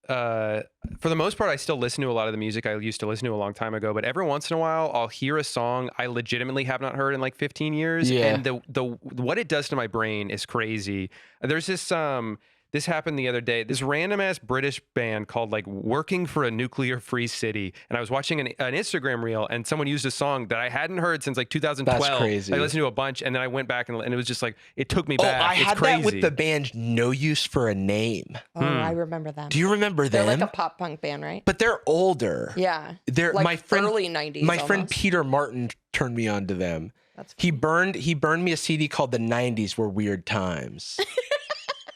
for the most part I still listen to a lot of the music I used to listen to a long time ago, but every once in a while I'll hear a song I legitimately have not heard in like 15 years. Yeah. And the what it does to my brain is crazy. There's this happened the other day. This random ass British band called like Working for a Nuclear Free City. And I was watching an Instagram reel and someone used a song that I hadn't heard since like 2012. That's crazy. I listened to a bunch and then I went back and it was just like, it took me Oh, back. I It's had crazy. that with the band No Use for a Name. Oh, I remember them. Do you remember They're them? like a pop punk band, right? But they're older. Yeah. They're Like my friend. early 90s My friend almost. Peter Martin turned me on to them. He burned me a CD called The 90s Were Weird Times.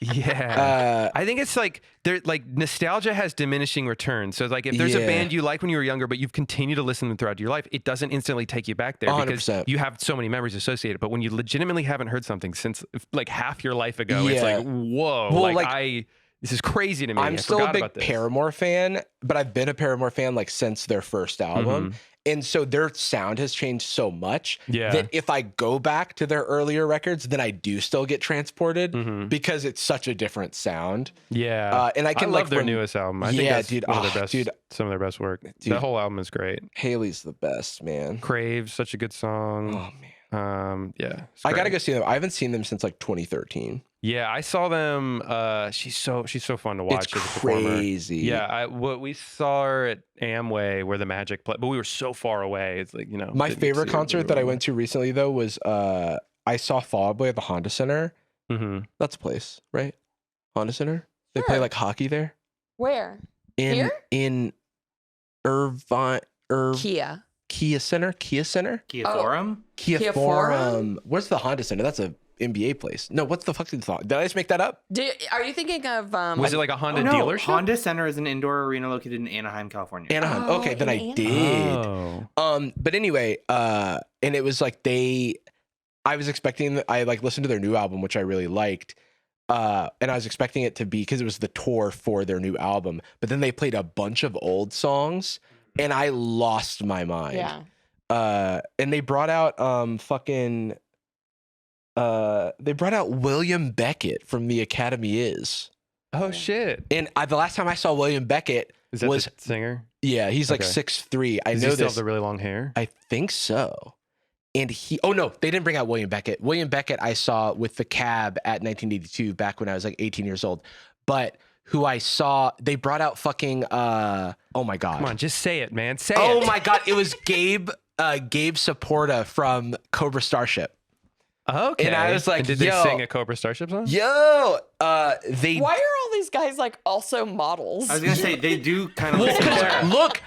Yeah. I think it's like there like nostalgia has diminishing returns. So like if there's a Yeah. band you like when you were younger, but you've continued to listen to them throughout your life, it doesn't instantly take you back there because 100%. you have so many memories associated. But when you legitimately haven't heard something since like half your life ago, it's Yeah. like, whoa, Well, this is crazy to me. I'm I still a forgot big about this. Paramore fan, but I've been a Paramore fan like since their first album. Mhm. And so their sound has changed so much Yeah. that if I go back to their earlier records, then I do still get transported because it's such a different sound. Yeah. And I can love like their newest album. I think Yeah, that's dude. one of Oh, their best, dude. some of their best work. Dude. That whole album is great. Haley's the best, man. Crave, such a good song. Oh man. Yeah. it's I gotta great. go see them. I haven't seen them since like 2013. Yeah, I saw them. She's so fun to watch. It's as a performer. crazy. Yeah, we saw her at Amway where the Magic played, but we were so far away. It's like My didn't get to favorite see her concert really that I well. went to recently though was I saw Fall Out Boy at the Honda Center. Mhm. That's a place, right? Honda Center. They play Sure. like hockey there. Where? In Here? Irvine, Kia. Kia Center. Kia Forum? Kia Forum? Forum. Where's the Honda Center? That's a NBA place. No, what's the fucking thought? Did I just make that up? Are you thinking of Was it like a Honda Oh, no. dealership? Honda Center is an indoor arena located in Anaheim, California. Anaheim. Oh, Okay, then I in did. Oh. But anyway, and it was like I was expecting, I like listened to their new album, which I really liked. And I was expecting it to be, because it was the tour for their new album, but then they played a bunch of old songs and I lost my mind. Yeah. And they brought out they brought out William Beckett from The Academy Is. Oh shit! And the last time I saw William Beckett was the singer. Yeah, he's like 6'3". I know Does he still this. have the really long hair? I think so. And oh no, they didn't bring out William Beckett. William Beckett I saw with the Cab at 1982 back when I was like 18 years old. But who I saw, they brought out fucking oh my god. Come on, just say it, man. Say it. Oh my god, it was Gabe Saporta from Cobra Starship. Okay. And I was like, and did they sing a Cobra Starship song? Yo, Why are all these guys like also models? I was gonna say they do kind of. Look,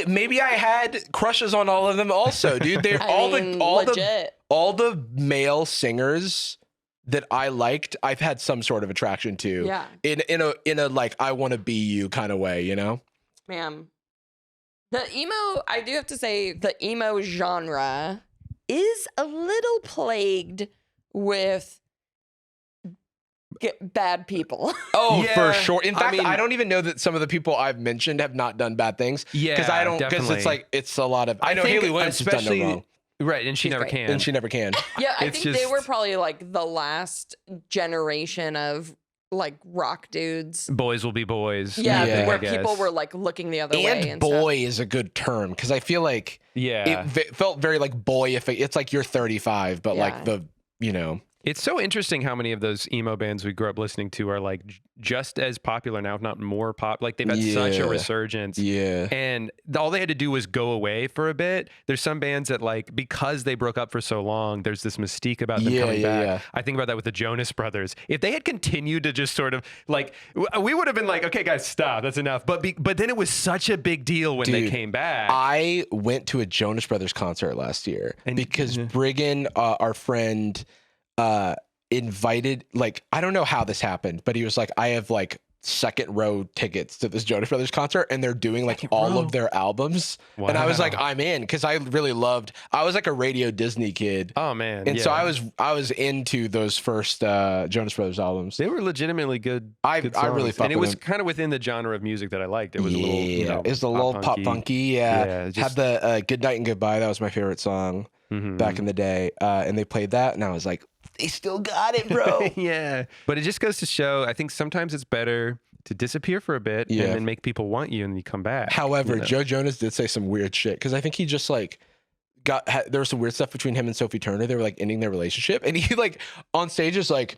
maybe I had crushes on all of them also, dude. They're all the male singers that I liked. I've had some sort of attraction to. Yeah. In a like I want to be you kind of way, you know. Ma'am, the emo. I do have to say the emo genre is a little plagued with bad people. Oh, yeah, for sure. In fact, I don't even know that some of the people I've mentioned have not done bad things. Yeah, because it's like it's a lot of. I know Haley Williams has done no wrong. Right, and she never can. And she never can. Yeah, I think they were probably like the last generation of like rock dudes. Boys will be boys. Yeah, where people were like looking the other way. And boy is a good term because I feel like it felt very like boy. If it's like you're 35, but like It's so interesting how many of those emo bands we grew up listening to are like just as popular now, if not more pop. Like they've had such a resurgence. Yeah. And all they had to do was go away for a bit. There's some bands that like, because they broke up for so long, there's this mystique about them coming back. Yeah. I think about that with the Jonas Brothers. If they had continued to just sort of like, we would have been like, okay, guys, stop. That's enough. But then it was such a big deal when they came back. I went to a Jonas Brothers concert last year because Briggan, our friend, invited, like, I don't know how this happened, but he was like, I have like second row tickets to this Jonas Brothers concert and they're doing like all of their albums. Wow. And I was like, I'm in, because I was like a Radio Disney kid. Oh man. And so I was into those first Jonas Brothers albums. They were legitimately good. I really fucked with and it was them. kind of within the genre of music that I liked. It was a little, it was a little pop funky. Had the Good Night and Goodbye. That was my favorite song back in the day. And they played that and I was like, they still got it, bro. Yeah. But it just goes to show, I think sometimes it's better to disappear for a bit and then make people want you and then you come back. However, Joe Jonas did say some weird shit because I think he just like there was some weird stuff between him and Sophie Turner. They were like ending their relationship. And he like on stage is like,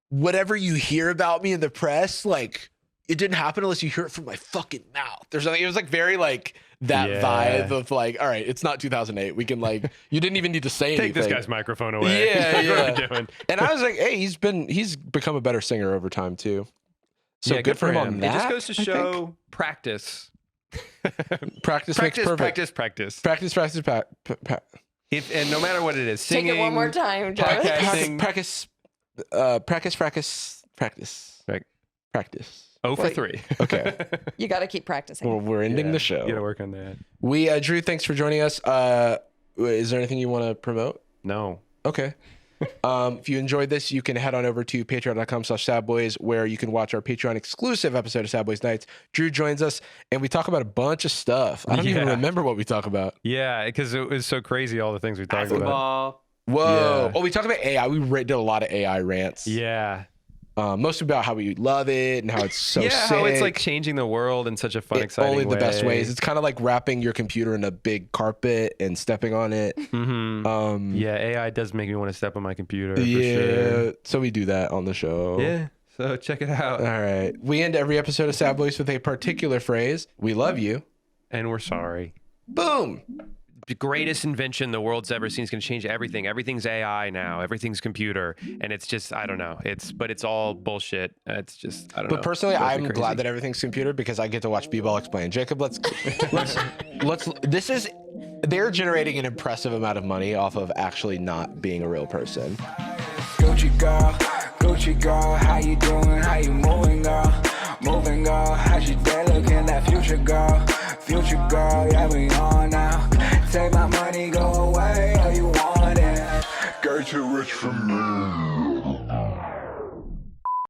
whatever you hear about me in the press, like it didn't happen unless you hear it from my fucking mouth. There's something, it was like very like that vibe of like, all right, it's not 2008. We can like, you didn't even need to say anything. Take this guy's microphone away. Yeah, What are we doing? And I was like, hey, he's become a better singer over time too. So good for him on that. It just goes to show practice. Practice makes perfect. Practice. And no matter what it is, singing. Take it one more time, Jarvis. Practice. 0 for 3. Okay. You got to keep practicing. Well, we're ending the show. You got to work on that. Drew, thanks for joining us. Is there anything you want to promote? No. Okay. If you enjoyed this, you can head on over to patreon.com/sadboys, where you can watch our Patreon exclusive episode of Sad Boys Nights. Drew joins us and we talk about a bunch of stuff. I don't even remember what we talk about. Yeah, because it was so crazy, all the things we talked about. Whoa. Yeah. Oh, we talked about AI. We did a lot of AI rants. Yeah. Mostly about how we love it and how it's so sick. How it's like changing the world in such a fun, exciting way. Only the best ways. It's kind of like wrapping your computer in a big carpet and stepping on it. AI does make me want to step on my computer. Yeah, for sure. So we do that on the show. Yeah, so check it out. All right. We end every episode of Sad Boys with a particular phrase. We love you. And we're sorry. Boom. The greatest invention the world's ever seen is going to change everything. Everything's AI now. Everything's computer, and it's just I don't know. It's all bullshit. It's just I don't know. But personally, I'm glad that everything's computer because I get to watch B-Ball explain. Jacob, let's. They're generating an impressive amount of money off of actually not being a real person. Gucci girl, how you doing? How you moving, girl? Moving, girl. How's your day looking? That future girl, yeah, we on.